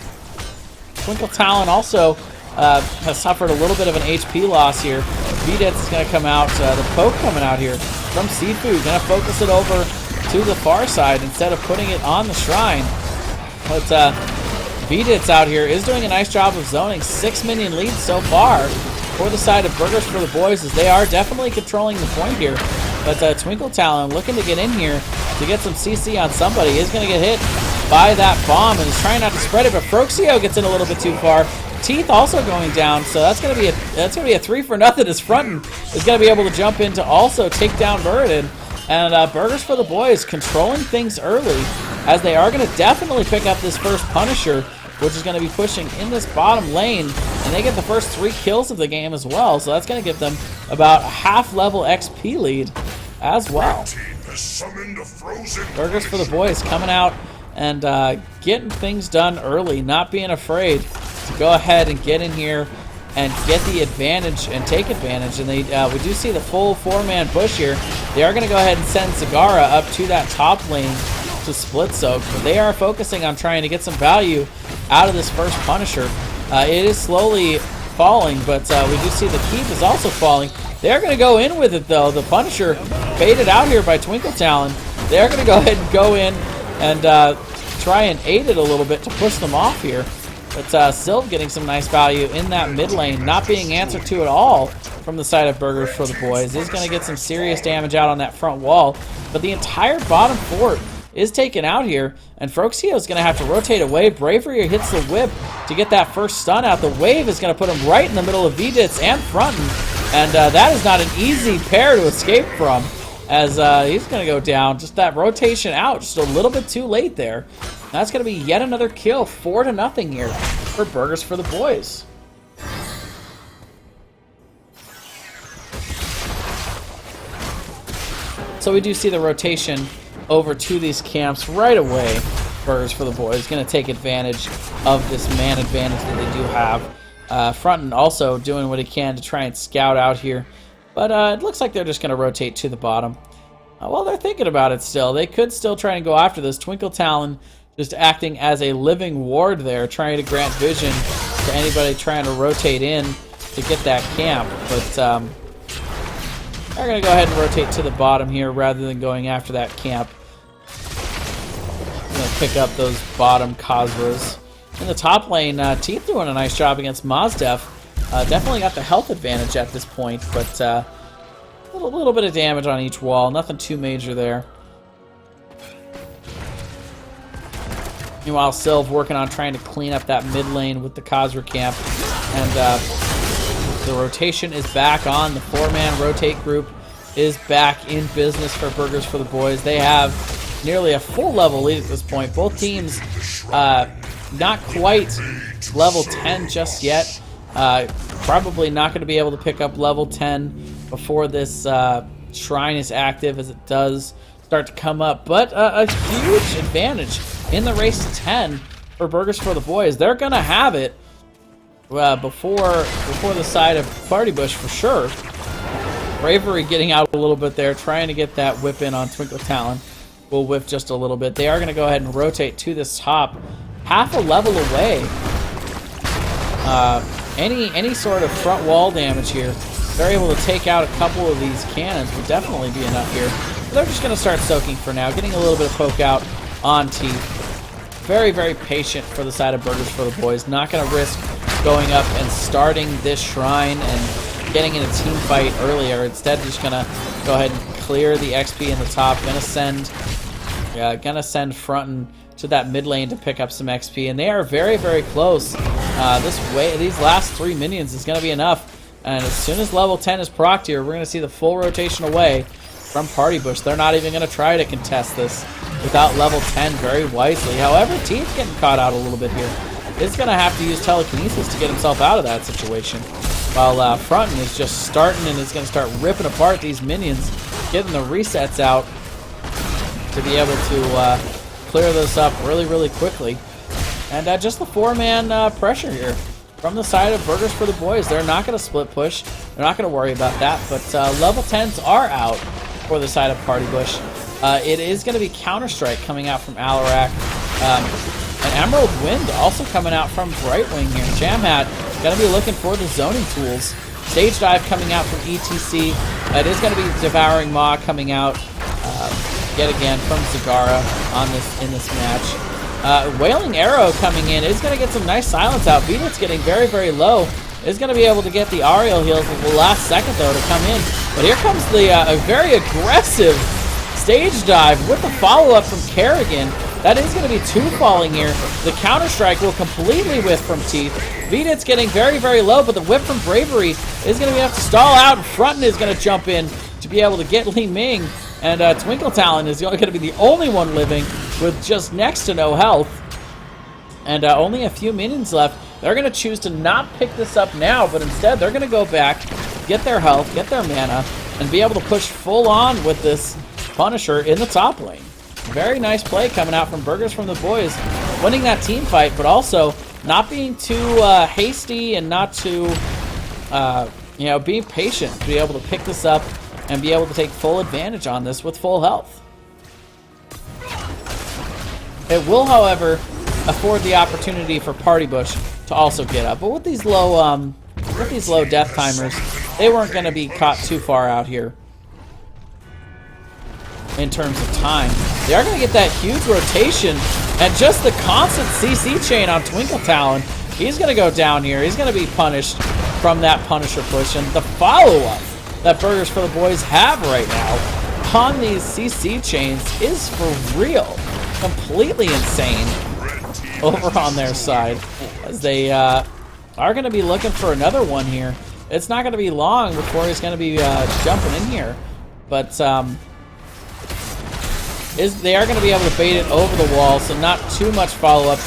Twinkle Talon also has suffered a little bit of an HP loss here. VDets is going to come out. The poke coming out here from Seafood. Going to focus it over to the far side instead of putting it on the shrine. But VDits out here is doing a nice job of zoning. 6 minion lead so far for the side of Burgers for the Boys, as they are definitely controlling the point here. But Twinkle Talon looking to get in here to get some CC on somebody. Is going to get hit by that bomb and is trying not to spread it, but Froxio gets in a little bit too far. Teeth also going down, so that's going to be a 3 for nothing as Frontin is going to be able to jump in to also take down Muradin. And Burgers for the Boys controlling things early, as they are going to definitely pick up this first Punisher, which is going to be pushing in this bottom lane, and they get the first 3 kills of the game as well, so that's going to give them about a half-level XP lead as well. Burgers for the Boys coming out and getting things done early, not being afraid to go ahead and get in here and get the advantage and take advantage. And we do see the full 4-man push here. They are going to go ahead and send Zagara up to that top lane to split soak, but they are focusing on trying to get some value out of this first Punisher. It is slowly falling, but we do see the keep is also falling. They're going to go in with it, though. The Punisher baited out here by Twinkle Talon. They're going to go ahead and go in and try and aid it a little bit to push them off here. But Sylv getting some nice value in that mid lane, not being answered to at all from the side of Burgers for the Boys. Is going to get some serious damage out on that front wall. But the entire bottom fort is taken out here, and Froxio is going to have to rotate away. Bravery hits the whip to get that first stun out. The wave is going to put him right in the middle of VDits and Frontin, and that is not an easy pair to escape from, as he's going to go down. Just that rotation out, just a little bit too late there. That's going to be yet another kill, 4-0 here for Burgers for the Boys. So we do see the rotation over to these camps right away. Burgers for the Boys going to take advantage of this man advantage that they do have. Frontin also doing what he can to try and scout out here, but it looks like they're just going to rotate to the bottom. Well, they're thinking about it still. They could still try and go after this. Twinkle Talon just acting as a living ward there, trying to grant vision to anybody trying to rotate in to get that camp. But they're going to go ahead and rotate to the bottom here rather than going after that camp. pick up those bottom Khazras. In the top lane, Teeth doing a nice job against Mazdef. Definitely got the health advantage at this point, but a little bit of damage on each wall. Nothing too major there. Meanwhile, Sylv working on trying to clean up that mid lane with the Khazra camp. And the rotation is back on. The 4-man rotate group is back in business for Burgers for the Boys. They have nearly a full level lead at this point. Both teams not quite level 10 just yet. Probably not going to be able to pick up level 10 before this shrine is active, as it does start to come up. But a huge advantage in the race to 10 for Burgers for the Boys. They're going to have it before the side of Party Bush for sure. Bravery getting out a little bit there, trying to get that whip in on Twinkle Talon. Will whiff just a little bit. They are going to go ahead and rotate to this top, half a level away. Any sort of front wall damage here, they're able to take out a couple of these cannons, would definitely be enough here. But they're just going to start soaking for now, getting a little bit of poke out on Teeth. Very, very patient for the side of Burgers for the Boys. Not going to risk going up and starting this shrine and getting in a team fight earlier. Instead, just going to go ahead and clear the XP in the top. Going to send Frontin to that mid lane to pick up some XP, and they are very, very close. These last 3 minions is going to be enough, and as soon as level 10 is procced here, we're going to see the full rotation away from Party Bush. They're not even going to try to contest this without level 10 very wisely. However, Teeth getting caught out a little bit here. Is going to have to use telekinesis to get himself out of that situation, while Frontin is just starting and is going to start ripping apart these minions, getting the resets out to be able to clear this up really, really quickly. And just the 4-man pressure here from the side of Burgers for the Boys. They're not going to split push. They're not going to worry about that. But level 10s are out for the side of Party Bush. It is going to be Counter-Strike coming out from Alarak. And Emerald Wind also coming out from Brightwing here. Jamhat going to be looking for the zoning tools. Stage Dive coming out from ETC. It is going to be Devouring Maw coming out yet again from Zagara in this match. Wailing Arrow coming in is going to get some nice silence out. Vita's getting very, very low. Is going to be able to get the Ariel heals at the last second, though, to come in. But here comes the a very aggressive Stage Dive with the follow-up from Kerrigan. That is going to be 2 falling here. The Counter-Strike will completely whiff from Teeth. Vidit's getting very, very low, but the whip from Bravery is going to have to stall out, and Frontin is going to jump in to be able to get Li Ming. And Twinkle Talon is going to be the only one living with just next to no health. And only a few minions left. They're going to choose to not pick this up now, but instead they're going to go back, get their health, get their mana, and be able to push full on with this Punisher in the top lane. Very nice play coming out from Burgers from the Boys, winning that team fight, but also not being too hasty and not too, being patient to be able to pick this up and be able to take full advantage on this with full health. It will, however, afford the opportunity for Party Bush to also get up, but with these low death timers, they weren't going to be caught too far out here in terms of time. They are going to get that huge rotation, and just the constant CC chain on Twinkle Talon. He's going to go down here. He's going to be punished from that Punisher push, and the follow-up that Burgers for the Boys have right now on these CC chains is for real. Completely insane over on their side, as they are going to be looking for another one here. It's not going to be long before he's going to be jumping in here, but they are going to be able to bait it over the wall, so not too much follow-up.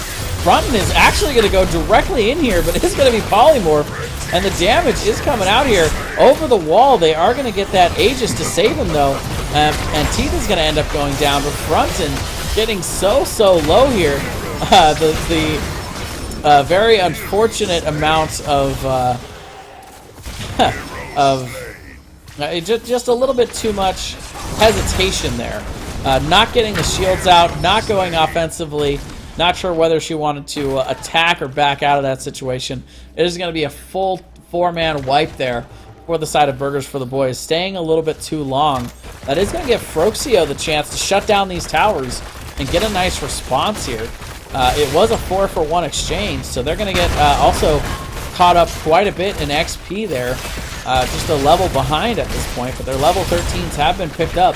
Frontin is actually going to go directly in here, but it's going to be Polymorph, and the damage is coming out here over the wall. They are going to get that Aegis to save him, though, and Teeth is going to end up going down, but Frontin getting so low here. The very unfortunate amount of just a little bit too much hesitation there. Not getting the shields out, not going offensively, not sure whether she wanted to attack or back out of that situation. It is going to be a full 4-man wipe there for the side of Burgers for the Boys, staying a little bit too long. That is going to give Froxio the chance to shut down these towers and get a nice response here. It was a 4-for-1 exchange, so they're going to get also caught up quite a bit in XP there. Just a level behind at this point, but their level 13s have been picked up.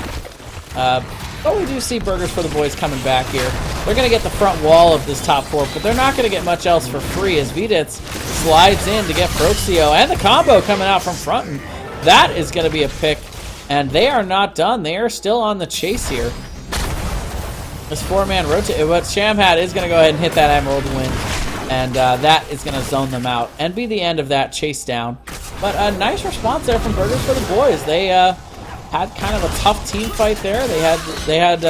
But we do see Burgers for the Boys coming back here. They're going to get the front wall of this top 4, but they're not going to get much else for free as Viditz slides in to get Proxio, and the combo coming out from Fronten. That is going to be a pick, and they are not done. They are still on the chase here. This 4-man rotate, but Shamhat is going to go ahead and hit that Emerald Wind, and that is going to zone them out and be the end of that chase down. But a nice response there from Burgers for the Boys. They had kind of a tough team fight there. They had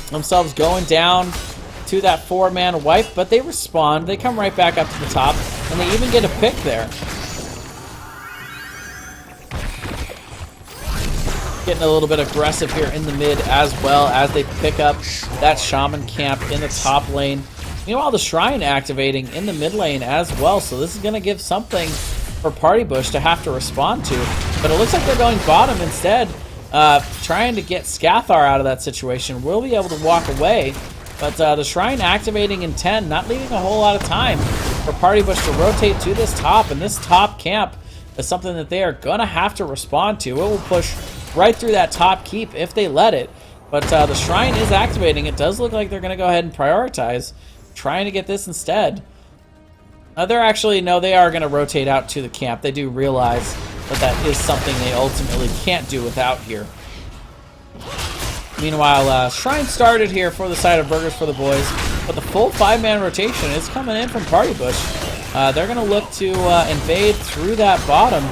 themselves going down to that 4-man wipe, but they respond. They come right back up to the top, and they even get a pick there. Getting a little bit aggressive here in the mid as well as they pick up that Shaman camp in the top lane. Meanwhile, the Shrine activating in the mid lane as well, so this is going to give something for Party Bush to have to respond to. But it looks like they're going bottom instead, trying to get Scathar out of that situation. We'll be able to walk away, but the Shrine activating in 10, not leaving a whole lot of time for Party Bush to rotate to this top, and this top camp is something that they are going to have to respond to. It will push right through that top keep if they let it, but the Shrine is activating. It does look like they're going to go ahead and prioritize trying to get this instead. They are going to rotate out to the camp. They do realize that that is something they ultimately can't do without here. Meanwhile, Shrine started here for the side of Burgers for the Boys, but the full 5-man rotation is coming in from Party Bush. They're going to look to invade through that bottom,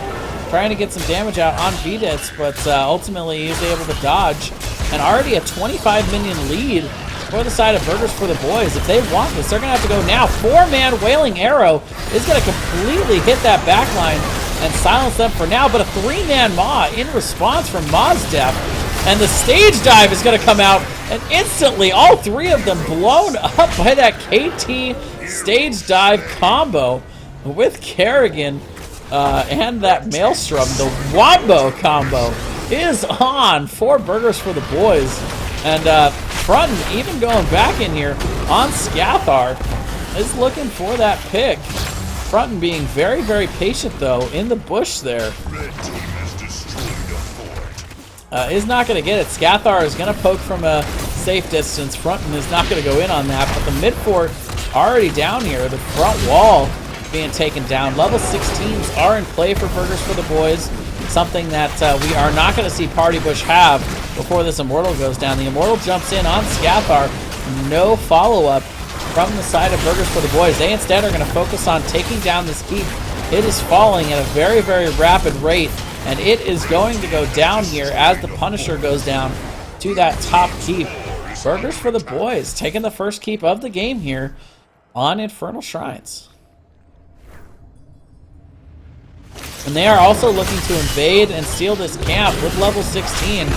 trying to get some damage out on Viditz, but ultimately he's able to dodge. And already a 25 minion lead for the side of Burgers for the Boys. If they want this, they're going to have to go now. 4-man Wailing Arrow is going to completely hit that backline and silence them for now, but a 3-man Maw in response from Maw's death. And the stage dive is going to come out, and instantly all 3 of them blown up by that KT stage dive combo with Kerrigan. And that Maelstrom, the Wombo combo, is on for Burgers for the Boys. And Fronten even going back in here on Scathar is looking for that pick. Fronten being very, very patient, though, in the bush there. Is not going to get it. Scathar is going to poke from a safe distance. Fronten is not going to go in on that, but the mid fort already down here. The front wall being taken down. Level 16s are in play for Burgers for the Boys. Something that we are not going to see Party Bush have before this Immortal goes down. The Immortal jumps in on Scathar. No follow-up from the side of Burgers for the Boys. They instead are going to focus on taking down this keep. It is falling at a very, very rapid rate, and it is going to go down here as the Punisher goes down to that top keep. Burgers for the Boys taking the first keep of the game here on Infernal Shrines. And they are also looking to invade and steal this camp with level 16.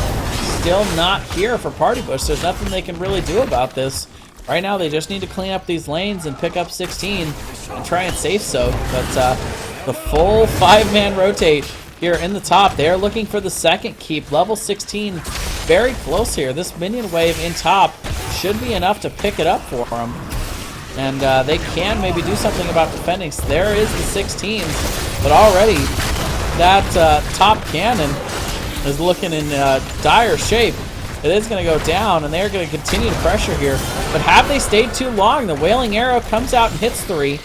Still not here for Party Bush. There's nothing they can really do about this. Right now, they just need to clean up these lanes and pick up 16 and try and safe soak. But the full 5-man rotate here in the top. They are looking for the second keep. Level 16 very close here. This minion wave in top should be enough to pick it up for them. And they can maybe do something about defending. So there is the 16s, but already that top cannon is looking in dire shape. It is going to go down, and they're going to continue to pressure here. But have they stayed too long? The Wailing Arrow comes out and hits 3,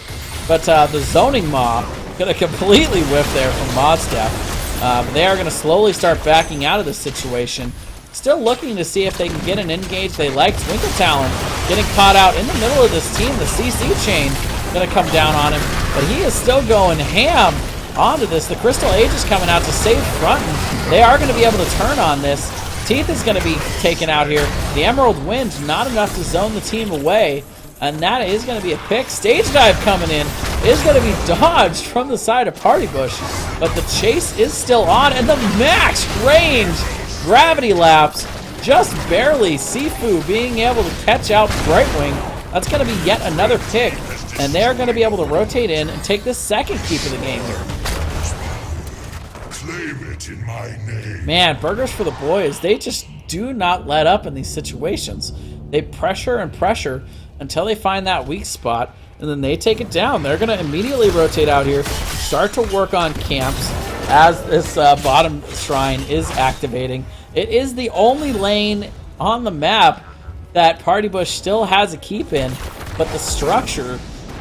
but the Zoning Maw going to completely whiff there from Maw's death. But they are going to slowly start backing out of this situation. Still looking to see if they can get an engage. They like Twinkle Talon getting caught out in the middle of this team. The CC chain going to come down on him, but he is still going ham onto this. The Crystal Age is coming out to save Fronten. They are going to be able to turn on this. Teeth is going to be taken out here. The Emerald Wind, not enough to zone the team away, and that is going to be a pick. Stage dive coming in is going to be dodged from the side of Party Bush, but the chase is still on, and the max range gravity lapse, just barely. Sifu being able to catch out Brightwing. That's going to be yet another pick, and they're going to be able to rotate in and take the second keep of the game here. Claim it in my name. Man, Burgers for the Boys, they just do not let up in these situations. They pressure and pressure until they find that weak spot, and then they take it down. They're going to immediately rotate out here, start to work on camps as this bottom shrine is activating. It is the only lane on the map that Party Bush still has a keep in, but the structure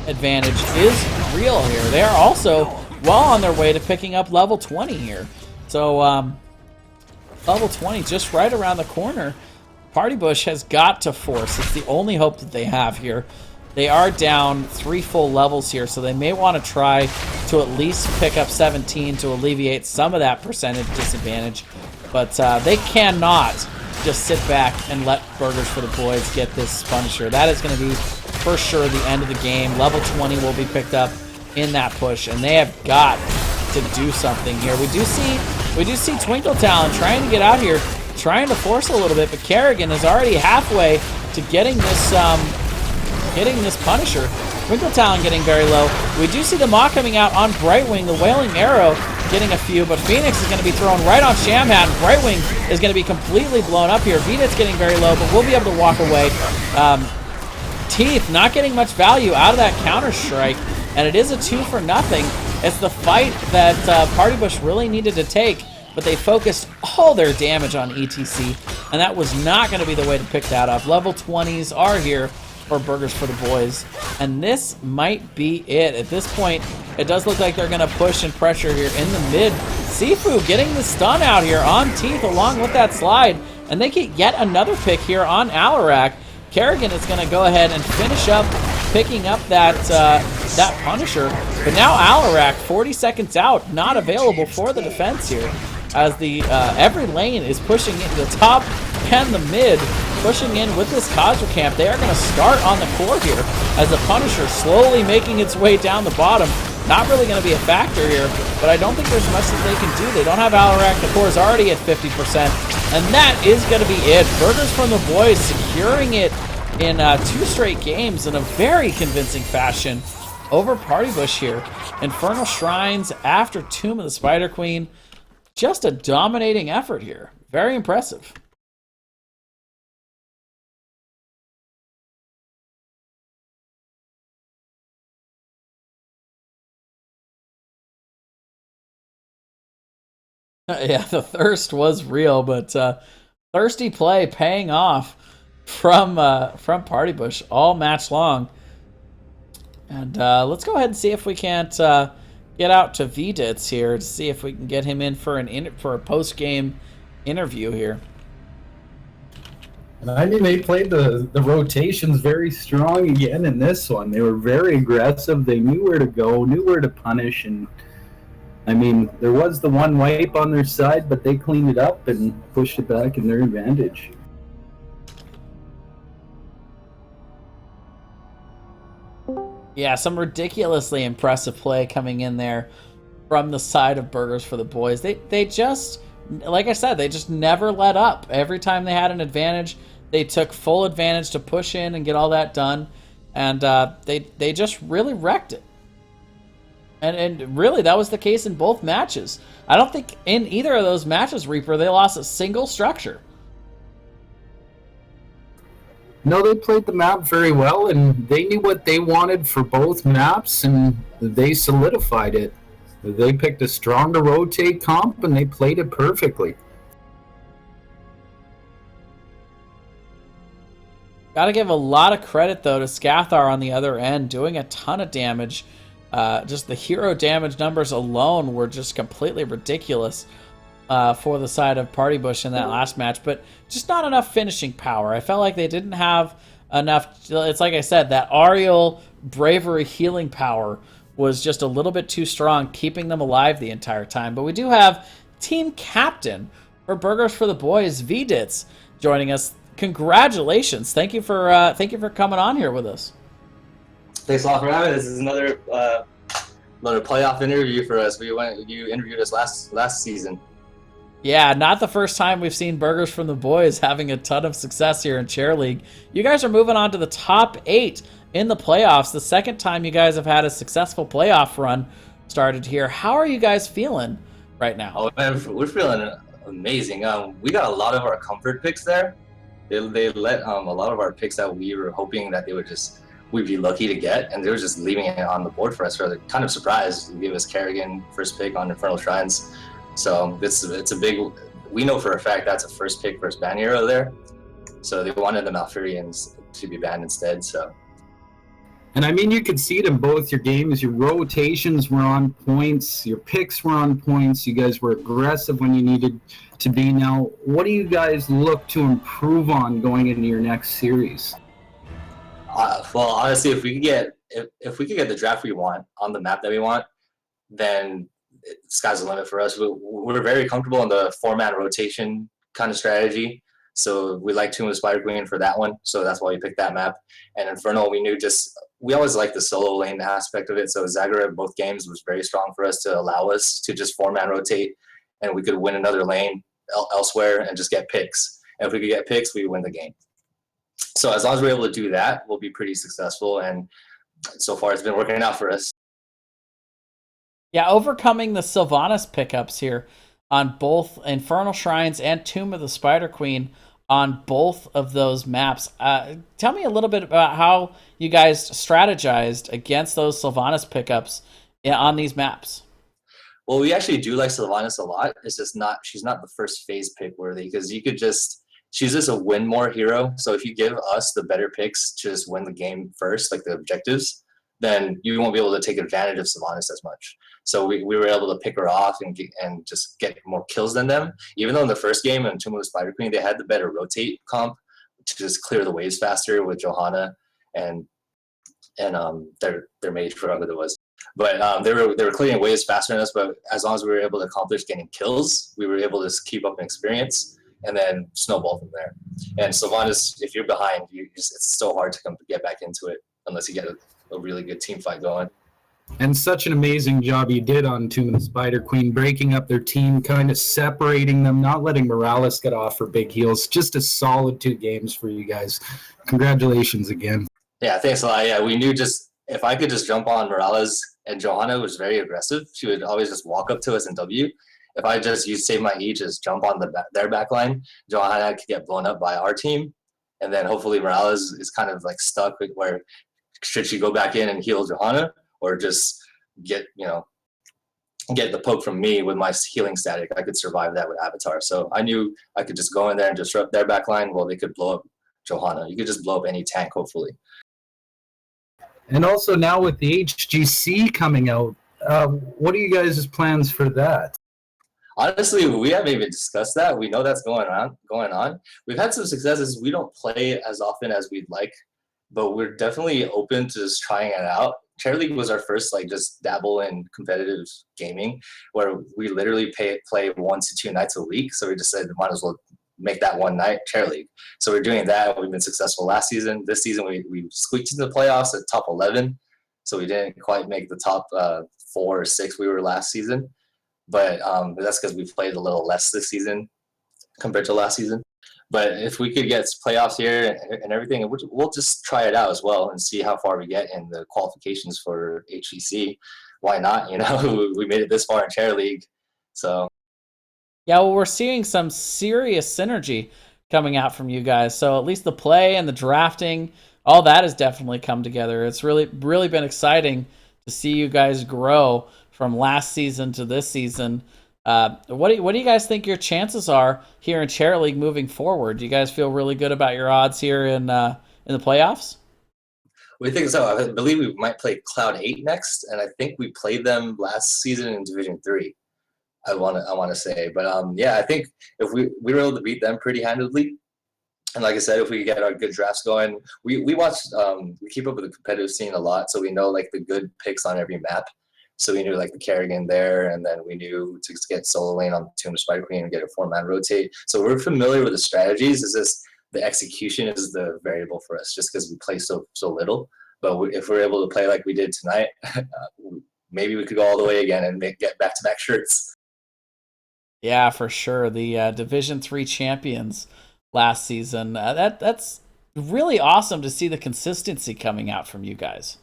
advantage is real here. They are also well on their way to picking up level 20 here. So level 20 just right around the corner. Party Bush has got to force. It's the only hope that they have here. They are down 3 full levels here, so they may want to try to at least pick up 17 to alleviate some of that percentage disadvantage. But they cannot just sit back and let Burgers for the Boys get this Punisher. That is going to be, for sure, the end of the game. Level 20 will be picked up in that push, and they have got to do something here. We do see Twinkle Talon trying to get out here, trying to force a little bit, but Kerrigan is already halfway to getting this Punisher. Twinkle Talon getting very low. We do see the Maw coming out on Brightwing, the Wailing Arrow getting a few, but Phoenix is going to be thrown right on Shamhat, and Brightwing is going to be completely blown up here. Vedit's getting very low, but we'll be able to walk away. Teeth not getting much value out of that counter-strike, and it is a 2-for-0. It's the fight that Party Bush really needed to take, but they focused all their damage on ETC, and that was not going to be the way to pick that up. Level 20s are here for Burgers for the Boys, and this might be it. At this point, it does look like they're going to push and pressure here in the mid. Sifu getting the stun out here on Teeth along with that slide, and they get yet another pick here on Alarak. Kerrigan is going to go ahead and finish up picking up that Punisher, but now Alarak, 40 seconds out, not available for the defense here, as the every lane is pushing into the top and the mid, pushing in with this Cosmo Camp. They are going to start on the core here, as the Punisher slowly making its way down the bottom. Not really going to be a factor here, but I don't think there's much that they can do. They don't have Alarak. The core is already at 50%, and that is going to be it. Burgers from the Boys securing it in 2 straight games in a very convincing fashion over Party Bush here. Infernal Shrines after Tomb of the Spider Queen. Just a dominating effort here. Very impressive. Yeah, the thirst was real, but thirsty play paying off from Party Bush all match long. And let's go ahead and see if we can't get out to Veditz here to see if we can get him in for a post-game interview here. And I mean, they played the rotations very strong again in this one. They were very aggressive. They knew where to go, knew where to punish, and I mean, there was the one wipe on their side, but they cleaned it up and pushed it back in their advantage. Yeah, some ridiculously impressive play coming in there from the side of Burgers for the Boys. They just, like I said, they just never let up. Every time they had an advantage, they took full advantage to push in and get all that done. And they just really wrecked it. And really, that was the case in both matches. I don't think in either of those matches, Reaper, they lost a single structure. No, they played the map very well, and they knew what they wanted for both maps, and they solidified it. They picked a stronger rotate comp, and they played it perfectly. Gotta give a lot of credit, though, to Scathar on the other end, doing a ton of damage. Just the hero damage numbers alone were just completely ridiculous for the side of Party Bush in that last match, but just not enough finishing power. I felt like they didn't have enough. It's like I said, that Ariel bravery healing power was just a little bit too strong, keeping them alive the entire time. But we do have team captain for Burgers for the Boys, Veditz, joining us. Congratulations! Thank you for coming on here with us. Thanks a lot for having us. This is another playoff interview for us. You interviewed us last season. Yeah, not the first time we've seen Burgers from the Boys having a ton of success here in Chair League. You guys are moving on to the top 8 in the playoffs. The second time you guys have had a successful playoff run started here. How are you guys feeling right now? Oh man, we're feeling amazing. We got a lot of our comfort picks there. They let a lot of our picks that we were hoping that we'd be lucky to get, and they were just leaving it on the board for us. We're kind of surprised. They gave us Kerrigan first pick on Infernal Shrines, so it's a big. We know for a fact that's a first pick versus ban hero there, so they wanted the Malfurions to be banned instead. So. And I mean, you could see it in both your games. Your rotations were on points. Your picks were on points. You guys were aggressive when you needed to be. Now, what do you guys look to improve on going into your next series? Well, honestly, if we could get if we could get the draft we want on the map that we want, then sky's the limit for us. We're very comfortable in the 4-man rotation kind of strategy. So we like Tomb of Spider Queen for that one. So that's why we picked that map. And Infernal, we always liked the solo lane aspect of it. So Zagreus both games was very strong for us to allow us to just 4-man rotate, and we could win another lane elsewhere and just get picks. And if we could get picks, we win the game. So as long as we're able to do that, we'll be pretty successful. And so far, it's been working out for us. Yeah, overcoming the Sylvanas pickups here on both Infernal Shrines and Tomb of the Spider Queen on both of those maps. Tell me a little bit about how you guys strategized against those Sylvanas pickups on these maps. Well, we actually do like Sylvanas a lot. It's just she's not the first phase pick worthy, because she's just a win more hero. So if you give us the better picks to just win the game first, like the objectives, then you won't be able to take advantage of Sylvanas as much. So we were able to pick her off and just get more kills than them. Even though in the first game in Tomb of the Spider Queen, they had the better rotate comp to just clear the waves faster with Johanna and their mage, whatever it was. But they were clearing waves faster than us. But as long as we were able to accomplish getting kills, we were able to keep up in experience and then snowball from there. And Sylvanas, if you're behind, it's so hard to get back into it unless you get a really good team fight going. And such an amazing job you did on Tomb of the Spider Queen, breaking up their team, kind of separating them, not letting Morales get off for big heals. Just a solid 2 games for you guys. Congratulations again. Yeah, thanks a lot. Yeah, we knew if I could just jump on Morales, and Johanna was very aggressive. She would always just walk up to us and W. If I just use Save My E, just jump on their back line, Johanna could get blown up by our team. And then hopefully Morales is kind of like stuck with where should she go back in and heal Johanna, or just get the poke from me with my healing static. I could survive that with Avatar. So I knew I could just go in there and disrupt their backline while they could blow up Johanna. You could just blow up any tank, hopefully. And also now with the HGC coming out, what are you guys' plans for that? Honestly, we haven't even discussed that. We know that's going on. We've had some successes. We don't play as often as we'd like, but we're definitely open to just trying it out. Chair League was our first just dabble in competitive gaming, where we literally play 1 to 2 nights a week. So we just said might as well make that one night Chair League. So we're doing that. We've been successful last season. This season we squeaked into the playoffs at top 11. So we didn't quite make the top 4 or 6 we were last season. But that's because we played a little less this season compared to last season. But if we could get playoffs here and everything, we'll just try it out as well and see how far we get in the qualifications for HGC. Why not? We made it this far in Chair League. So. Yeah, well, we're seeing some serious synergy coming out from you guys. So at least the play and the drafting, all that has definitely come together. It's really, really been exciting to see you guys grow from last season to this season. What do you guys think your chances are here in Chair League moving forward? Do you guys feel really good about your odds here in the playoffs? We think so. I believe we might play Cloud 8 next, and I think we played them last season in Division 3. I want to say, but yeah, I think if we were able to beat them pretty handedly, and like I said, if we get our good drafts going, we keep up with the competitive scene a lot, so we know the good picks on every map. So we knew the Kerrigan there, and then we knew to get solo lane on Tomb of Spider Queen and get a 4-man rotate. So we're familiar with the strategies. It's just the execution is the variable for us, just because we play so little. But if we're able to play like we did tonight, maybe we could go all the way again and get back-to-back shirts. Yeah, for sure. The Division 3 champions last season. That's really awesome to see the consistency coming out from you guys.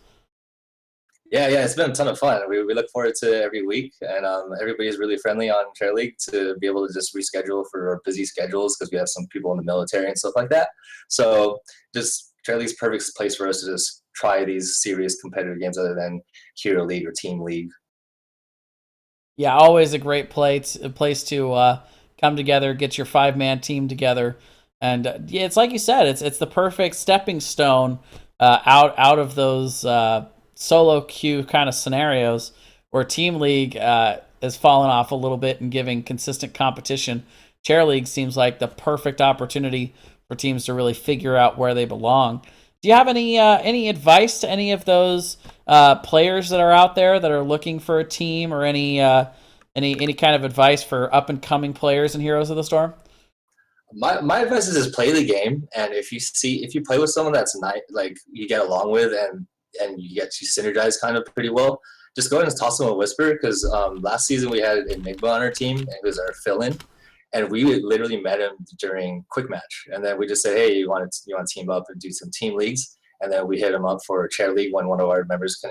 Yeah, it's been a ton of fun. We look forward to every week, and everybody's really friendly on Chair League to be able to just reschedule for our busy schedules because we have some people in the military and stuff like that. So just Chair League's perfect place for us to just try these serious competitive games other than Hero League or Team League. Yeah, always a great place to come together, get your 5-man team together, and yeah, it's like you said, it's the perfect stepping stone out of those solo queue kind of scenarios where team league has fallen off a little bit and giving consistent competition. Chair league seems like the perfect opportunity for teams to really figure out where they belong. Do you have any advice to any of those players that are out there that are looking for a team, or any kind of advice for up and coming players in Heroes of the Storm? My advice is just play the game, and if you play with someone that's not like you get along with and you get to synergize kind of pretty well, just go ahead and toss them a whisper because last season we had Enigma on our team and he was our fill-in, and we literally met him during quick match, and then we just said, hey, you want to team up and do some team leagues, and then we hit him up for a chair league when one of our members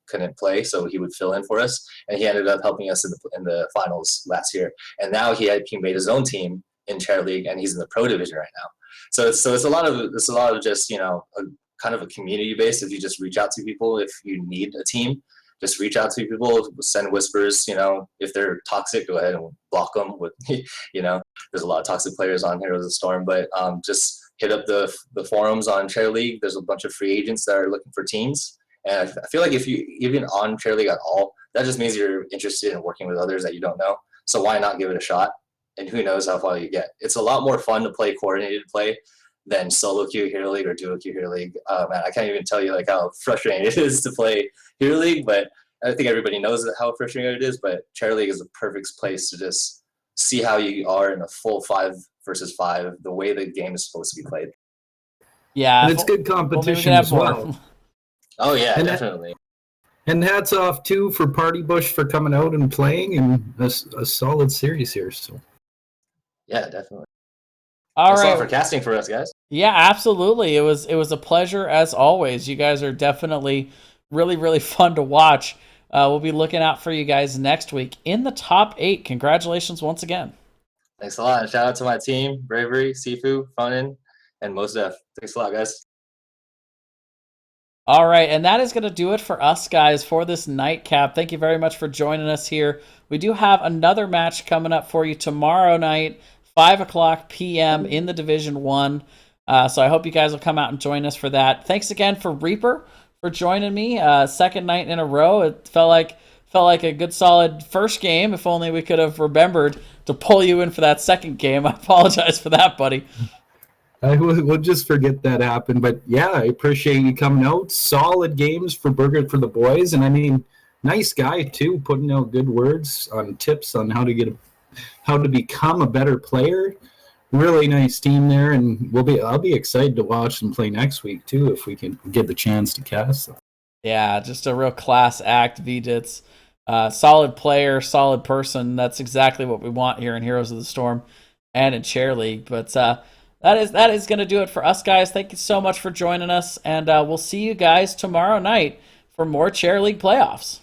couldn't play, so he would fill in for us, and he ended up helping us in the finals last year, and now he made his own team in chair league and he's in the pro division right now. So it's a lot of just kind of a community base. If you just reach out to people, if you need a team, just reach out to people, send whispers. If they're toxic, go ahead and block them. With there's a lot of toxic players on Heroes of the Storm, but just hit up the forums on Chair League. There's a bunch of free agents that are looking for teams, and I feel like if you even on Chair League at all, that just means you're interested in working with others that you don't know. So why not give it a shot? And who knows how far you get. It's a lot more fun to play coordinated play than solo queue Hero League or duo queue Hero League. Man, I can't even tell you like how frustrating it is to play Hero League, but I think everybody knows how frustrating it is. But Chair League is the perfect place to just see how you are in a full 5 versus 5, the way the game is supposed to be played. Yeah, And it's good well, maybe we competition can have as more. well. Oh yeah, And definitely. And hats off too for Party Bush for coming out and playing in a solid series here. So Yeah, definitely. All Thanks a lot right. for casting for us, guys. Yeah, absolutely. It was a pleasure as always. You guys are definitely really fun to watch. We'll be looking out for you guys next week in the top 8. Congratulations once again. Thanks a lot. And shout out to my team, Bravery, Sifu, Funin, and Mos Def. Thanks a lot, guys. All right, and that is going to do it for us, guys, for this nightcap. Thank you very much for joining us here. We do have another match coming up for you tomorrow night, 5 o'clock p.m. in the Division 1. So I hope you guys will come out and join us for that. Thanks again for Reaper for joining me. Second night in a row. It felt like a good solid first game. If only we could have remembered to pull you in for that second game. I apologize for that, buddy. we'll just forget that happened. But yeah, I appreciate you coming out. Solid games for Burger for the boys, and I mean, nice guy too, putting out good words on tips on how to become a better player. Really nice team there, and I'll be excited to watch them play next week too if we can get the chance to cast them. Yeah, just a real class act, Vidits. Solid player, solid person. That's exactly what we want here in Heroes of the Storm and in Chair League. But that is going to do it for us, guys. Thank you so much for joining us, and we'll see you guys tomorrow night for more Chair League playoffs.